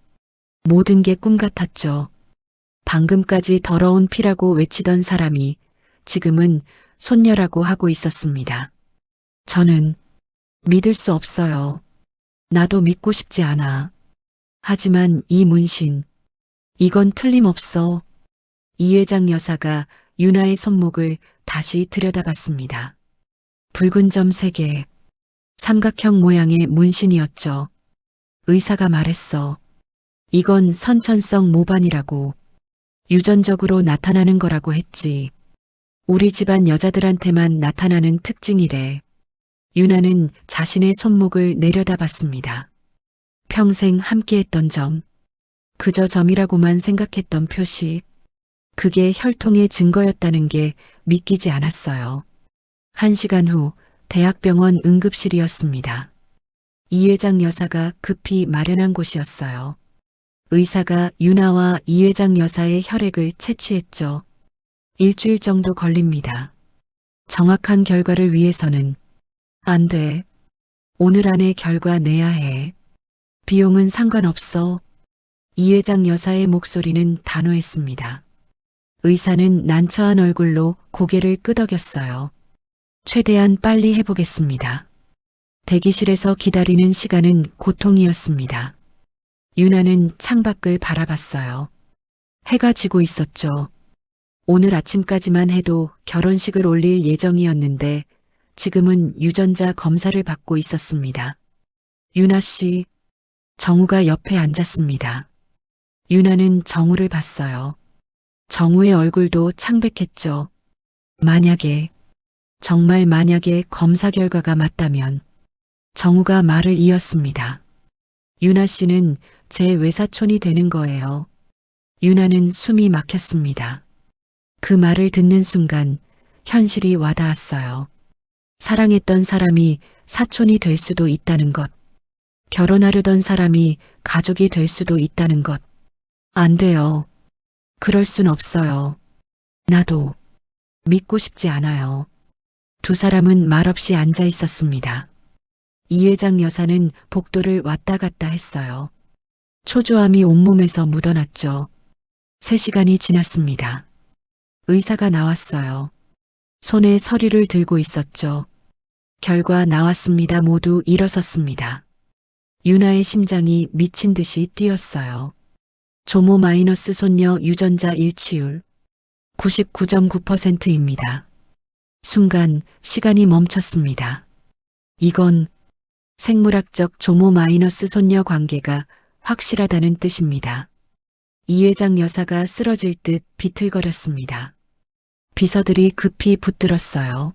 모든 게 꿈 같았죠. 방금까지 더러운 피라고 외치던 사람이 지금은 손녀라고 하고 있었습니다. 저는 믿을 수 없어요. 나도 믿고 싶지 않아. 하지만 이 문신, 이건 틀림없어. 이 회장 여사가 유나의 손목을 다시 들여다봤습니다. 붉은 점 3개, 삼각형 모양의 문신이었죠. 의사가 말했어. 이건 선천성 모반이라고. 유전적으로 나타나는 거라고 했지. 우리 집안 여자들한테만 나타나는 특징이래. 유나는 자신의 손목을 내려다봤습니다. 평생 함께했던 점, 그저 점이라고만 생각했던 표시, 그게 혈통의 증거였다는 게 믿기지 않았어요. 1시간 후 대학병원 응급실이었습니다. 이 회장 여사가 급히 마련한 곳이었어요. 의사가 유나와 이 회장 여사의 혈액을 채취했죠. 일주일 정도 걸립니다. 정확한 결과를 위해서는 안 돼. 오늘 안에 결과 내야 해. 비용은 상관없어. 이 회장 여사의 목소리는 단호했습니다. 의사는 난처한 얼굴로 고개를 끄덕였어요. 최대한 빨리 해보겠습니다. 대기실에서 기다리는 시간은 고통이었습니다. 유나는 창밖을 바라봤어요. 해가 지고 있었죠. 오늘 아침까지만 해도 결혼식을 올릴 예정이었는데 지금은 유전자 검사를 받고 있었습니다. 유나 씨, 정우가 옆에 앉았습니다. 유나는 정우를 봤어요. 정우의 얼굴도 창백했죠. 만약에, 정말 만약에 검사 결과가 맞다면 정우가 말을 이었습니다. 유나 씨는 제 외사촌이 되는 거예요. 유나는 숨이 막혔습니다. 그 말을 듣는 순간 현실이 와닿았어요. 사랑했던 사람이 사촌이 될 수도 있다는 것. 결혼하려던 사람이 가족이 될 수도 있다는 것. 안 돼요. 그럴 순 없어요. 나도 믿고 싶지 않아요. 두 사람은 말없이 앉아 있었습니다. 이 회장 여사는 복도를 왔다 갔다 했어요. 초조함이 온몸에서 묻어났죠. 3시간이 지났습니다. 의사가 나왔어요. 손에 서류를 들고 있었죠. 결과 나왔습니다. 모두 일어섰습니다. 유나의 심장이 미친 듯이 뛰었어요. 조모 마이너스 손녀 유전자 일치율 99.9%입니다. 순간 시간이 멈췄습니다. 이건 생물학적 조모 마이너스 손녀 관계가 확실하다는 뜻입니다. 이 회장 여사가 쓰러질 듯 비틀거렸습니다. 비서들이 급히 붙들었어요.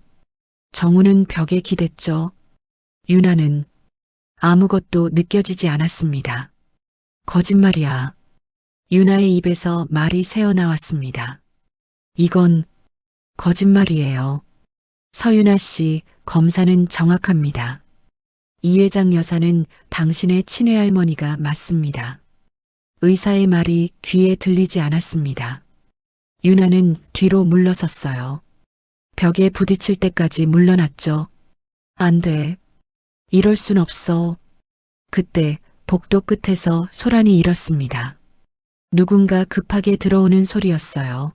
정우는 벽에 기댔죠. 유나는 아무것도 느껴지지 않았습니다. 거짓말이야. 유나의 입에서 말이 새어나왔습니다. 이건 거짓말이에요. 서유나 씨, 검사는 정확합니다. 이 회장 여사는 당신의 친외할머니가 맞습니다. 의사의 말이 귀에 들리지 않았습니다. 유나는 뒤로 물러섰어요. 벽에 부딪힐 때까지 물러났죠. 안 돼. 이럴 순 없어. 그때 복도 끝에서 소란이 일었습니다. 누군가 급하게 들어오는 소리였어요.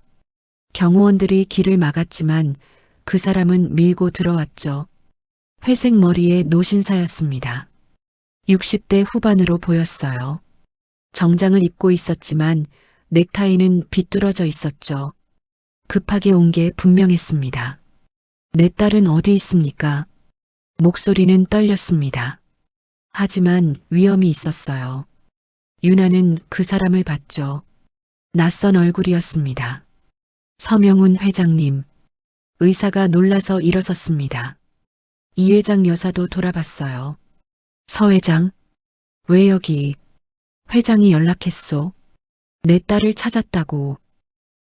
경호원들이 길을 막았지만 그 사람은 밀고 들어왔죠. 회색 머리의 노신사였습니다. 60대 후반으로 보였어요. 정장을 입고 있었지만 넥타이는 비뚤어져 있었죠. 급하게 온 게 분명했습니다. 내 딸은 어디 있습니까? 목소리는 떨렸습니다. 하지만 위험이 있었어요. 유나는 그 사람을 봤죠. 낯선 얼굴이었습니다. 서명훈 회장님. 의사가 놀라서 일어섰습니다. 이 회장 여사도 돌아봤어요. 서 회장? 왜 여기? 회장이 연락했소. 내 딸을 찾았다고.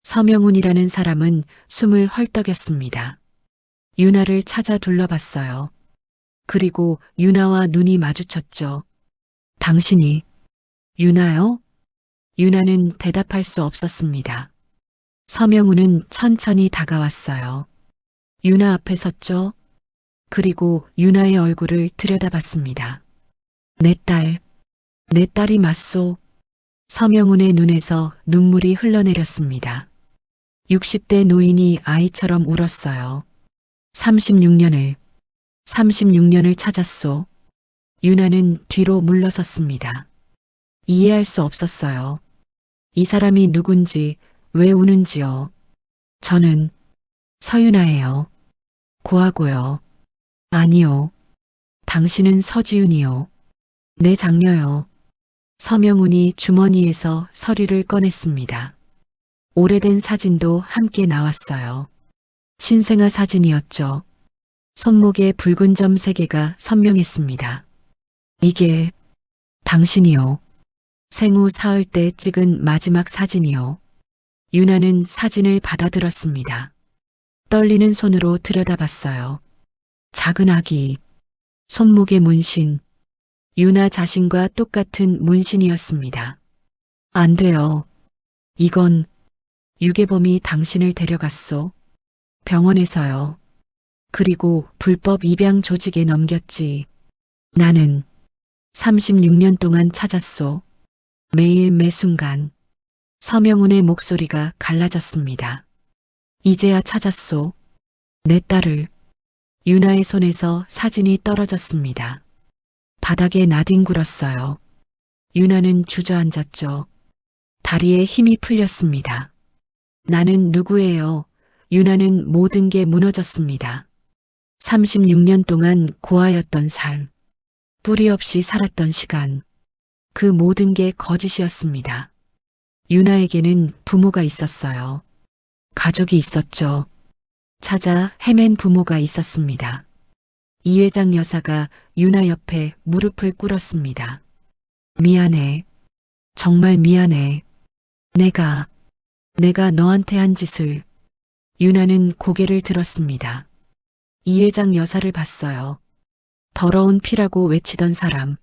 서명훈이라는 사람은 숨을 헐떡였습니다. 유나를 찾아 둘러봤어요. 그리고 유나와 눈이 마주쳤죠. 당신이 유나요? 유나는 대답할 수 없었습니다. 서명훈은 천천히 다가왔어요. 유나 앞에 섰죠. 그리고 유나의 얼굴을 들여다봤습니다. 내 딸이 맞소. 서명훈의 눈에서 눈물이 흘러내렸습니다. 60대 노인이 아이처럼 울었어요. 36년을 찾았소. 유나는 뒤로 물러섰습니다. 이해할 수 없었어요. 이 사람이 누군지, 왜 우는지요. 저는 서유나예요. 고하고요. 아니요. 당신은 서지훈이요. 내 장녀요. 서명훈이 주머니에서 서류를 꺼냈습니다. 오래된 사진도 함께 나왔어요. 신생아 사진이었죠. 손목에 붉은 점 3개가 선명했습니다. 이게 당신이요. 생후 사흘 때 찍은 마지막 사진이요. 유나는 사진을 받아들었습니다. 떨리는 손으로 들여다봤어요. 작은 아기, 손목에 문신, 유나 자신과 똑같은 문신이었습니다. 안 돼요. 이건 유괴범이 당신을 데려갔소. 병원에서요. 그리고 불법 입양 조직에 넘겼지. 나는 36년 동안 찾았소. 매일 매순간. 서명훈의 목소리가 갈라졌습니다. 이제야 찾았소. 내 딸을. 유나의 손에서 사진이 떨어졌습니다. 바닥에 나뒹굴었어요. 유나는 주저앉았죠. 다리에 힘이 풀렸습니다. 나는 누구예요? 유나는 모든 게 무너졌습니다. 36년 동안 고아였던 삶, 뿌리 없이 살았던 시간, 그 모든 게 거짓이었습니다. 유나에게는 부모가 있었어요. 가족이 있었죠. 찾아 헤맨 부모가 있었습니다. 이 회장 여사가 유나 옆에 무릎을 꿇었습니다. 미안해. 정말 미안해. 내가 너한테 한 짓을. 유나는 고개를 들었습니다. 이 회장 여사를 봤어요. 더러운 피라고 외치던 사람.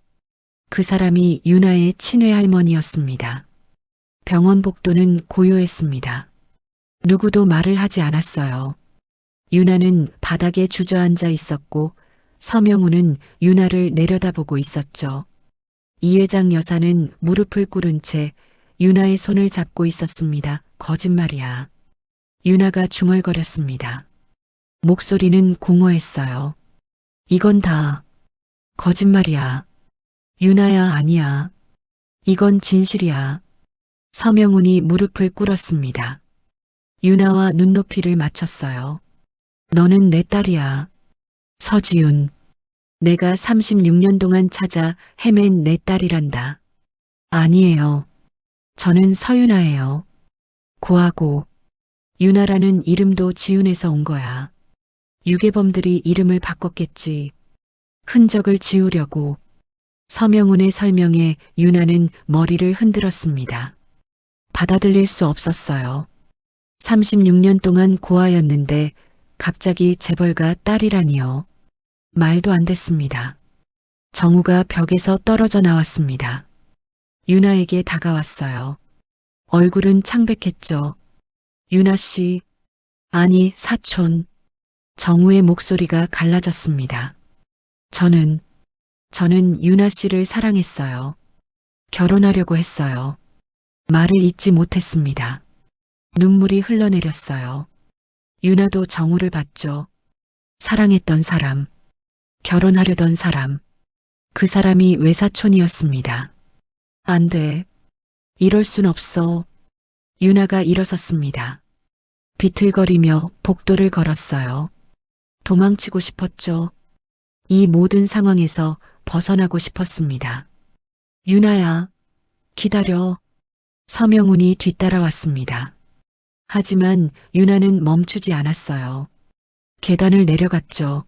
그 사람이 유나의 친외 할머니였습니다. 병원 복도는 고요했습니다. 누구도 말을 하지 않았어요. 유나는 바닥에 주저앉아 있었고 서명우는 유나를 내려다보고 있었죠. 이 회장 여사는 무릎을 꿇은 채 유나의 손을 잡고 있었습니다. 거짓말이야. 유나가 중얼거렸습니다. 목소리는 공허했어요. 이건 다 거짓말이야. 유나야, 아니야. 이건 진실이야. 서명훈이 무릎을 꿇었습니다. 유나와 눈높이를 맞췄어요. 너는 내 딸이야. 서지윤. 내가 36년 동안 찾아 헤맨 내 딸이란다. 아니에요. 저는 서윤아예요. 고하고. 유나라는 이름도 지윤에서 온 거야. 유괴범들이 이름을 바꿨겠지. 흔적을 지우려고. 서명훈의 설명에 유나는 머리를 흔들었습니다. 받아들일 수 없었어요. 36년 동안 고아였는데 갑자기 재벌가 딸이라니요. 말도 안 됐습니다. 정우가 벽에서 떨어져 나왔습니다. 유나에게 다가왔어요. 얼굴은 창백했죠. 유나 씨, 아니 사촌. 정우의 목소리가 갈라졌습니다. 저는 유나 씨를 사랑했어요. 결혼하려고 했어요. 말을 잇지 못했습니다. 눈물이 흘러내렸어요. 유나도 정우를 봤죠. 사랑했던 사람, 결혼하려던 사람, 그 사람이 외사촌이었습니다. 안 돼. 이럴 순 없어. 유나가 일어섰습니다. 비틀거리며 복도를 걸었어요. 도망치고 싶었죠. 이 모든 상황에서 벗어나고 싶었습니다. 유나야, 기다려. 서명훈이 뒤따라왔습니다. 하지만 유나는 멈추지 않았어요. 계단을 내려갔죠.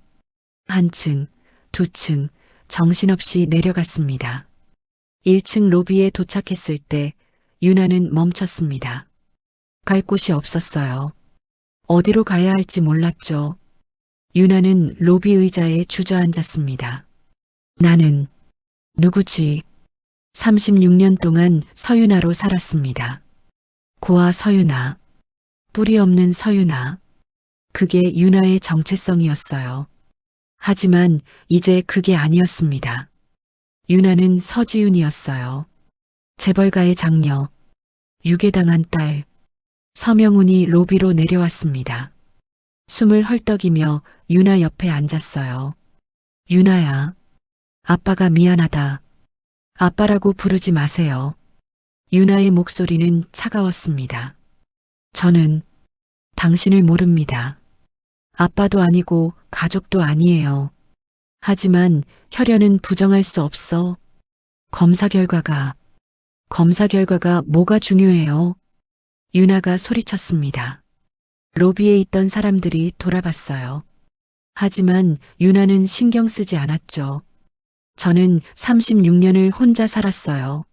한 층, 두 층, 정신없이 내려갔습니다. 1층 로비에 도착했을 때 유나는 멈췄습니다. 갈 곳이 없었어요. 어디로 가야 할지 몰랐죠. 유나는 로비 의자에 주저앉았습니다. 나는 누구지? 36년 동안 서윤아로 살았습니다. 고아 서윤아, 뿌리 없는 서윤아. 그게 유나의 정체성이었어요. 하지만 이제 그게 아니었습니다. 유나는 서지윤이었어요. 재벌가의 장녀, 유괴당한 딸. 서명훈이 로비로 내려왔습니다. 숨을 헐떡이며 유나 옆에 앉았어요. 유나야, 아빠가 미안하다. 아빠라고 부르지 마세요. 유나의 목소리는 차가웠습니다. 저는 당신을 모릅니다. 아빠도 아니고 가족도 아니에요. 하지만 혈연은 부정할 수 없어. 검사 결과가 뭐가 중요해요? 유나가 소리쳤습니다. 로비에 있던 사람들이 돌아봤어요. 하지만 유나는 신경 쓰지 않았죠. 저는 36년을 혼자 살았어요.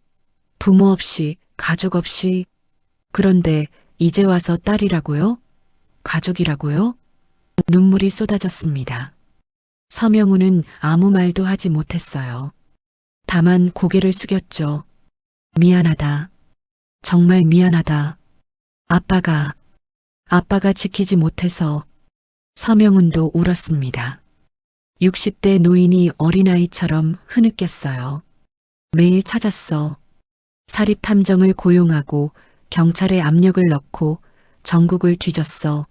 부모 없이, 가족 없이. 그런데 이제 와서 딸이라고요? 가족이라고요? 눈물이 쏟아졌습니다. 서명훈은 아무 말도 하지 못했어요. 다만 고개를 숙였죠. 미안하다. 정말 미안하다. 아빠가 지키지 못해서. 서명훈도 울었습니다. 60대 노인이 어린아이처럼 흐느꼈어요. 매일 찾았어. 사립탐정을 고용하고 경찰에 압력을 넣고 전국을 뒤졌어.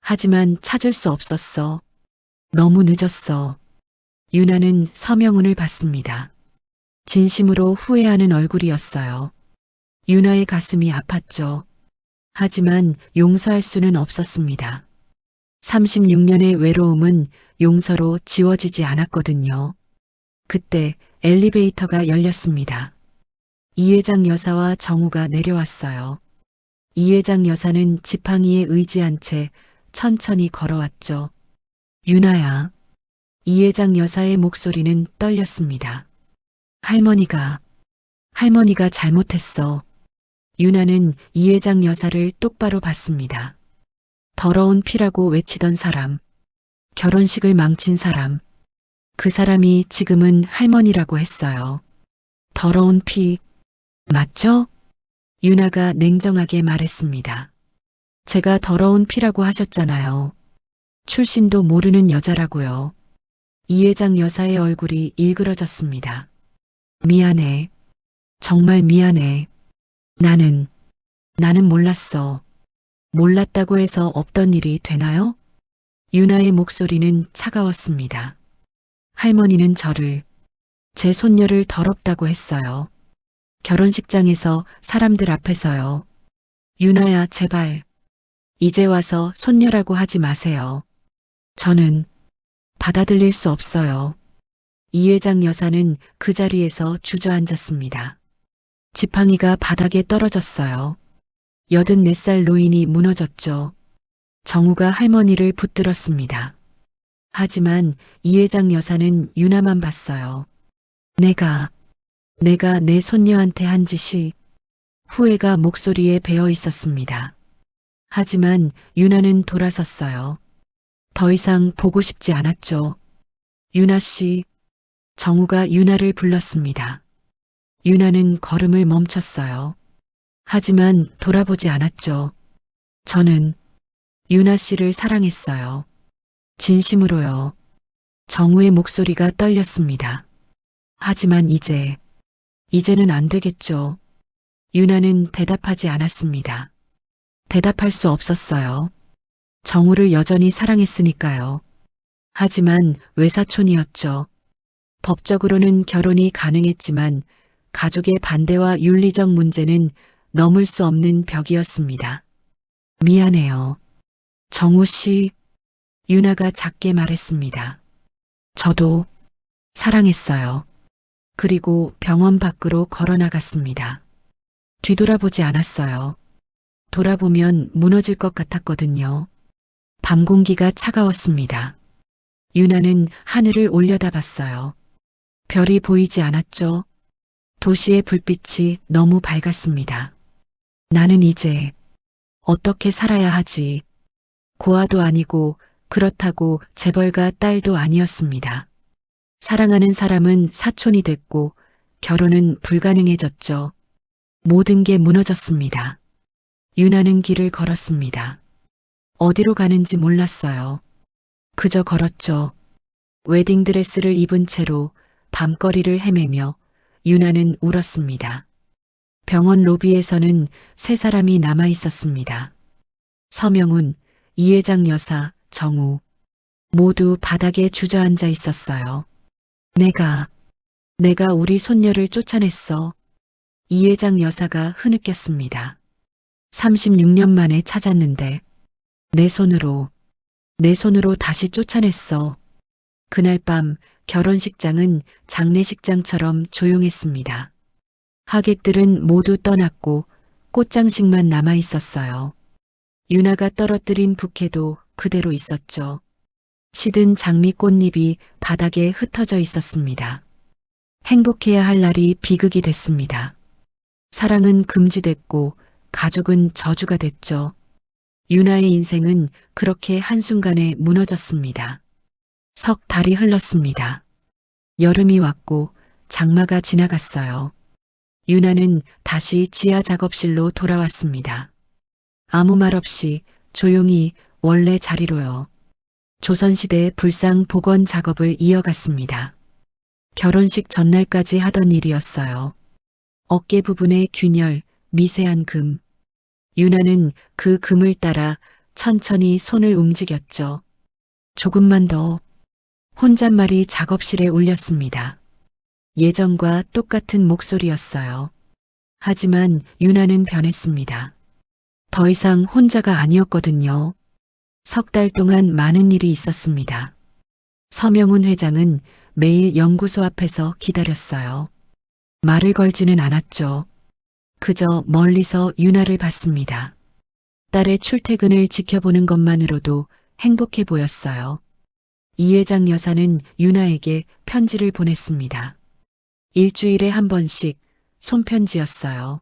하지만 찾을 수 없었어. 너무 늦었어. 유나는 서명훈을 봤습니다. 진심으로 후회하는 얼굴이었어요. 유나의 가슴이 아팠죠. 하지만 용서할 수는 없었습니다. 36년의 외로움은 용서로 지워지지 않았거든요. 그때 엘리베이터가 열렸습니다. 이 회장 여사와 정우가 내려왔어요. 이 회장 여사는 지팡이에 의지한 채 천천히 걸어왔죠. 유나야. 이 회장 여사의 목소리는 떨렸습니다. 할머니가 잘못했어. 유나는 이 회장 여사를 똑바로 봤습니다. 더러운 피라고 외치던 사람, 결혼식을 망친 사람, 그 사람이 지금은 할머니라고 했어요. 더러운 피, 맞죠? 유나가 냉정하게 말했습니다. 제가 더러운 피라고 하셨잖아요. 출신도 모르는 여자라고요. 이 회장 여사의 얼굴이 일그러졌습니다. 미안해. 정말 미안해. 나는 몰랐어. 몰랐다고 해서 없던 일이 되나요? 유나의 목소리는 차가웠습니다. 할머니는 저를, 제 손녀를 더럽다고 했어요. 결혼식장에서 사람들 앞에서요. 유나야, 제발. 이제 와서 손녀라고 하지 마세요. 저는 받아들일 수 없어요. 이 회장 여사는 그 자리에서 주저앉았습니다. 지팡이가 바닥에 떨어졌어요. 84살 노인이 무너졌죠. 정우가 할머니를 붙들었습니다. 하지만 이 회장 여사는 유나만 봤어요. 내가 내 손녀한테 한 짓이 후회가 목소리에 배어 있었습니다. 하지만 유나는 돌아섰어요. 더 이상 보고 싶지 않았죠. 유나 씨, 정우가 유나를 불렀습니다. 유나는 걸음을 멈췄어요. 하지만 돌아보지 않았죠. 저는 유나 씨를 사랑했어요. 진심으로요. 정우의 목소리가 떨렸습니다. 하지만 이제는 안 되겠죠. 유나는 대답하지 않았습니다. 대답할 수 없었어요. 정우를 여전히 사랑했으니까요. 하지만 외사촌이었죠. 법적으로는 결혼이 가능했지만 가족의 반대와 윤리적 문제는 넘을 수 없는 벽이었습니다. 미안해요. 정우 씨, 유나가 작게 말했습니다. 저도 사랑했어요. 그리고 병원 밖으로 걸어 나갔습니다. 뒤돌아보지 않았어요. 돌아보면 무너질 것 같았거든요. 밤 공기가 차가웠습니다. 유나는 하늘을 올려다봤어요. 별이 보이지 않았죠. 도시의 불빛이 너무 밝았습니다. 나는 이제 어떻게 살아야 하지? 고아도 아니고 그렇다고 재벌가 딸도 아니었습니다. 사랑하는 사람은 사촌이 됐고 결혼은 불가능해졌죠. 모든 게 무너졌습니다. 유나는 길을 걸었습니다. 어디로 가는지 몰랐어요. 그저 걸었죠. 웨딩드레스를 입은 채로 밤거리를 헤매며 유나는 울었습니다. 병원 로비에서는 세 사람이 남아 있었습니다. 서명훈, 이 회장 여사, 정우. 모두 바닥에 주저앉아 있었어요. 내가 우리 손녀를 쫓아냈어. 이 회장 여사가 흐느꼈습니다. 36년 만에 찾았는데 내 손으로 다시 쫓아냈어. 그날 밤 결혼식장은 장례식장처럼 조용했습니다. 하객들은 모두 떠났고 꽃장식만 남아 있었어요. 유나가 떨어뜨린 부케도 그대로 있었죠. 시든 장미 꽃잎이 바닥에 흩어져 있었습니다. 행복해야 할 날이 비극이 됐습니다. 사랑은 금지됐고 가족은 저주가 됐죠. 유나의 인생은 그렇게 한순간에 무너졌습니다. 석 달이 흘렀습니다. 여름이 왔고 장마가 지나갔어요. 유나는 다시 지하 작업실로 돌아왔습니다. 아무 말 없이 조용히 원래 자리로요. 조선시대의 불상 복원 작업을 이어갔습니다. 결혼식 전날까지 하던 일이었어요. 어깨 부분의 균열, 미세한 금. 유나는 그 금을 따라 천천히 손을 움직였죠. 조금만 더. 혼잣말이 작업실에 울렸습니다. 예전과 똑같은 목소리였어요. 하지만 유나는 변했습니다. 더 이상 혼자가 아니었거든요. 석 달 동안 많은 일이 있었습니다. 서명훈 회장은 매일 연구소 앞에서 기다렸어요. 말을 걸지는 않았죠. 그저 멀리서 윤아를 봤습니다. 딸의 출퇴근을 지켜보는 것만으로도 행복해 보였어요. 이 회장 여사는 윤아에게 편지를 보냈습니다. 일주일에 한 번씩 손편지였어요.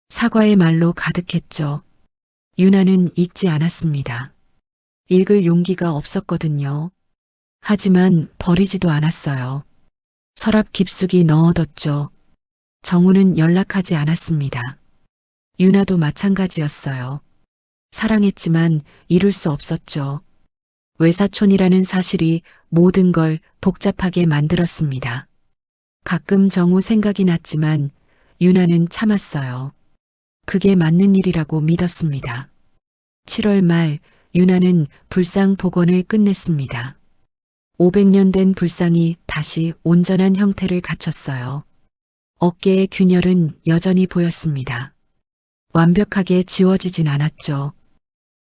사과의 말로 가득했죠. 윤아는 읽지 않았습니다. 읽을 용기가 없었거든요. 하지만 버리지도 않았어요. 서랍 깊숙이 넣어뒀죠. 정우는 연락하지 않았습니다. 윤아도 마찬가지였어요. 사랑했지만 이룰 수 없었죠. 외사촌이라는 사실이 모든 걸 복잡하게 만들었습니다. 가끔 정우 생각이 났지만 윤아는 참았어요. 그게 맞는 일이라고 믿었습니다. 7월 말 윤아는 불상 복원을 끝냈습니다. 500년 된 불상이 다시 온전한 형태를 갖췄어요. 어깨의 균열은 여전히 보였습니다. 완벽하게 지워지진 않았죠.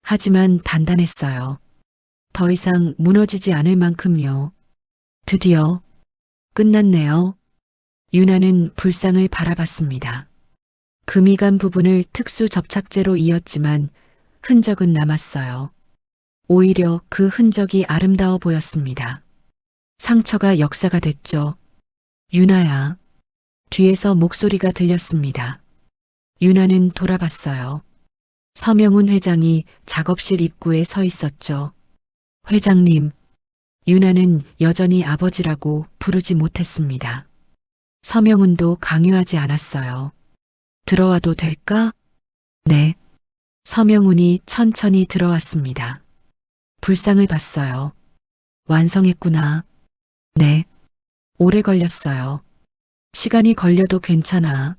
하지만 단단했어요. 더 이상 무너지지 않을 만큼요. 드디어 끝났네요. 윤아는 불상을 바라봤습니다. 금이 간 부분을 특수 접착제로 이었지만 흔적은 남았어요. 오히려 그 흔적이 아름다워 보였습니다. 상처가 역사가 됐죠. 윤아야. 뒤에서 목소리가 들렸습니다. 윤아는 돌아봤어요. 서명훈 회장이 작업실 입구에 서 있었죠. 회장님. 윤아는 여전히 아버지라고 부르지 못했습니다. 서명훈도 강요하지 않았어요. 들어와도 될까? 네. 서명훈이 천천히 들어왔습니다. 불상을 봤어요. 완성했구나. 네. 오래 걸렸어요. 시간이 걸려도 괜찮아.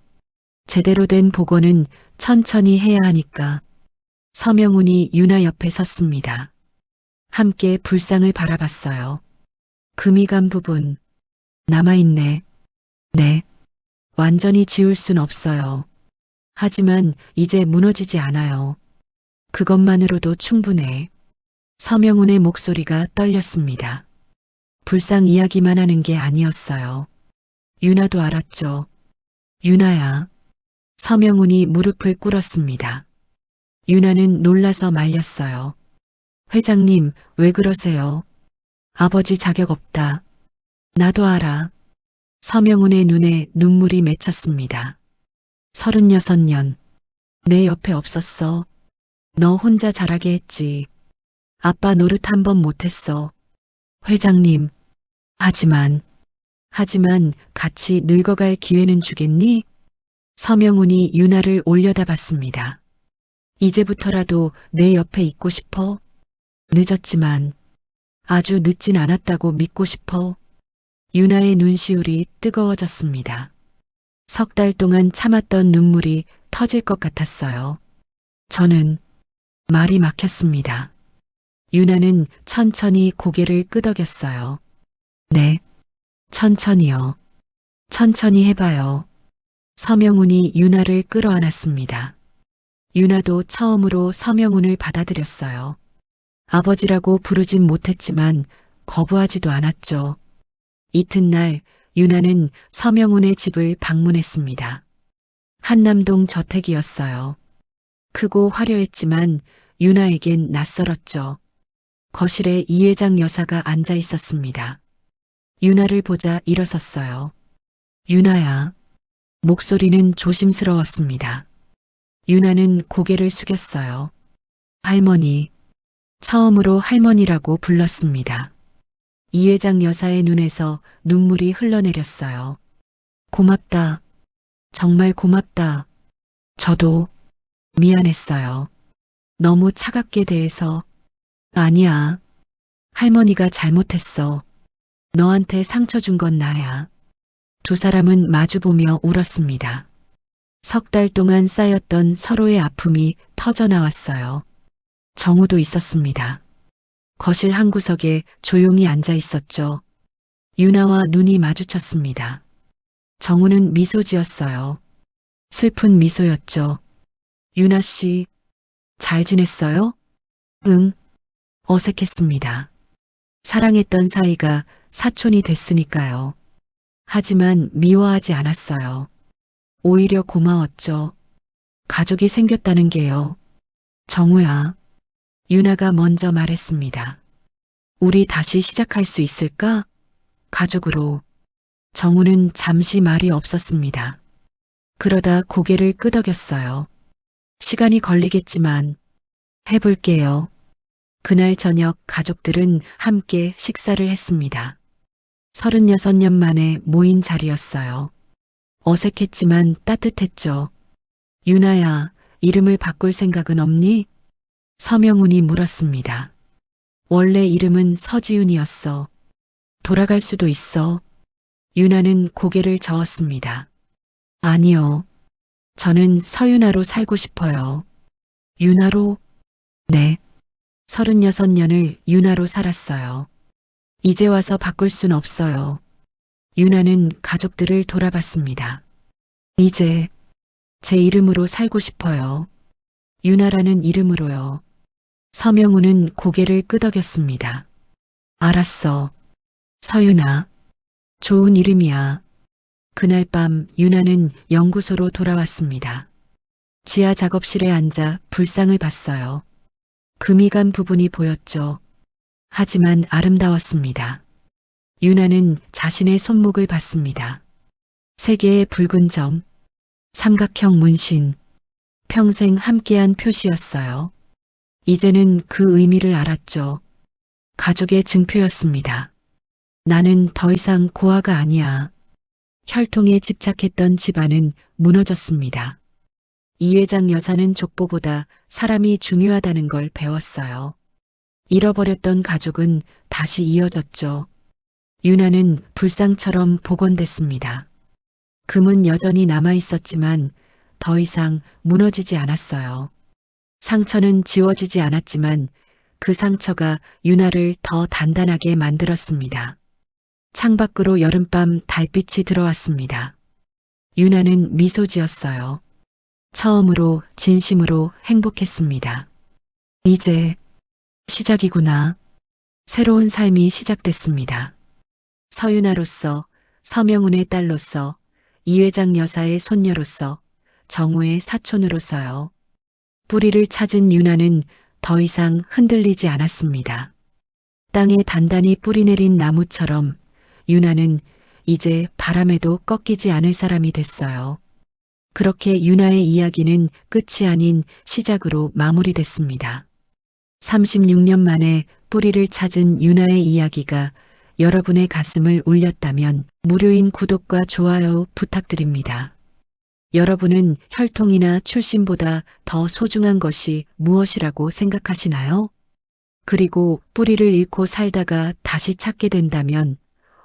제대로 된 복원은 천천히 해야 하니까. 서명훈이 윤아 옆에 섰습니다. 함께 불상을 바라봤어요. 금이 간 부분. 남아있네. 네. 완전히 지울 순 없어요. 하지만 이제 무너지지 않아요. 그것만으로도 충분해. 서명훈의 목소리가 떨렸습니다. 불상 이야기만 하는 게 아니었어요. 윤아도 알았죠. 윤아야. 서명훈이 무릎을 꿇었습니다. 윤아는 놀라서 말렸어요. 회장님, 왜 그러세요? 아버지 자격 없다. 나도 알아. 서명훈의 눈에 눈물이 맺혔습니다. 36년. 내 옆에 없었어. 너 혼자 자라게 했지. 아빠 노릇 한 번 못했어. 회장님. 하지만 같이 늙어갈 기회는 주겠니? 서명훈이 윤아를 올려다봤습니다. 이제부터라도 내 옆에 있고 싶어? 늦었지만 아주 늦진 않았다고 믿고 싶어? 윤아의 눈시울이 뜨거워졌습니다. 석 달 동안 참았던 눈물이 터질 것 같았어요. 저는 말이 막혔습니다. 윤아는 천천히 고개를 끄덕였어요. 네, 천천히요. 천천히 해봐요. 서명훈이 윤아를 끌어안았습니다. 윤아도 처음으로 서명훈을 받아들였어요. 아버지라고 부르진 못했지만 거부하지도 않았죠. 이튿날 윤아는 서명훈의 집을 방문했습니다. 한남동 저택이었어요. 크고 화려했지만 윤아에겐 낯설었죠. 거실에 이 회장 여사가 앉아 있었습니다. 윤아를 보자 일어섰어요. 윤아야. 목소리는 조심스러웠습니다. 윤아는 고개를 숙였어요. 할머니. 처음으로 할머니라고 불렀습니다. 이 회장 여사의 눈에서 눈물이 흘러내렸어요. 고맙다. 정말 고맙다. 저도 미안했어요. 너무 차갑게 대해서. 아니야. 할머니가 잘못했어. 너한테 상처 준 건 나야. 두 사람은 마주보며 울었습니다. 석 달 동안 쌓였던 서로의 아픔이 터져나왔어요. 정우도 있었습니다. 거실 한 구석에 조용히 앉아 있었죠. 윤아와 눈이 마주쳤습니다. 정우는 미소 지었어요. 슬픈 미소였죠. 윤아 씨, 잘 지냈어요? 응. 어색했습니다. 사랑했던 사이가 사촌이 됐으니까요. 하지만 미워하지 않았어요. 오히려 고마웠죠. 가족이 생겼다는 게요. 정우야. 유나가 먼저 말했습니다. 우리 다시 시작할 수 있을까? 가족으로. 정우는 잠시 말이 없었습니다. 그러다 고개를 끄덕였어요. 시간이 걸리겠지만 해볼게요. 그날 저녁 가족들은 함께 식사를 했습니다. 36년 만에 모인 자리였어요. 어색했지만 따뜻했죠. 유나야, 이름을 바꿀 생각은 없니? 서명훈이 물었습니다. 원래 이름은 서지훈이었어. 돌아갈 수도 있어. 유나는 고개를 저었습니다. 아니요. 저는 서유나로 살고 싶어요. 유나로? 네. 36년을 유나로 살았어요. 이제 와서 바꿀 순 없어요. 유나는 가족들을 돌아봤습니다. 이제 제 이름으로 살고 싶어요. 유나라는 이름으로요. 서명우는 고개를 끄덕였습니다. 알았어. 서유나. 좋은 이름이야. 그날 밤 유나는 연구소로 돌아왔습니다. 지하 작업실에 앉아 불상을 봤어요. 금이 간 부분이 보였죠. 하지만 아름다웠습니다. 유나는 자신의 손목을 봤습니다. 세 개의 붉은 점, 삼각형 문신, 평생 함께한 표시였어요. 이제는 그 의미를 알았죠. 가족의 증표였습니다. 나는 더 이상 고아가 아니야. 혈통에 집착했던 집안은 무너졌습니다. 이 회장 여사는 족보보다 사람이 중요하다는 걸 배웠어요. 잃어버렸던 가족은 다시 이어졌죠. 유나는 불상처럼 복원됐습니다. 금은 여전히 남아 있었지만 더 이상 무너지지 않았어요. 상처는 지워지지 않았지만 그 상처가 유나를 더 단단하게 만들었습니다. 창밖으로 여름밤 달빛이 들어왔습니다. 유나는 미소 지었어요. 처음으로 진심으로 행복했습니다. 이제 시작이구나. 새로운 삶이 시작됐습니다. 서유나로서, 서명훈의 딸로서, 이 회장 여사의 손녀로서, 정우의 사촌으로서요. 뿌리를 찾은 유나는 더 이상 흔들리지 않았습니다. 땅에 단단히 뿌리내린 나무처럼 유나는 이제 바람에도 꺾이지 않을 사람이 됐어요. 그렇게 유나의 이야기는 끝이 아닌 시작으로 마무리됐습니다. 36년 만에 뿌리를 찾은 유나의 이야기가 여러분의 가슴을 울렸다면 무료인 구독과 좋아요 부탁드립니다. 여러분은 혈통이나 출신보다 더 소중한 것이 무엇이라고 생각하시나요? 그리고 뿌리를 잃고 살다가 다시 찾게 된다면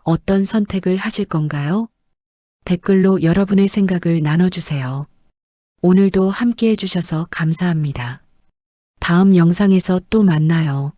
어떤 선택을 하실 건가요? 댓글로 여러분의 생각을 나눠주세요. 오늘도 함께 해주셔서 감사합니다. 다음 영상에서 또 만나요.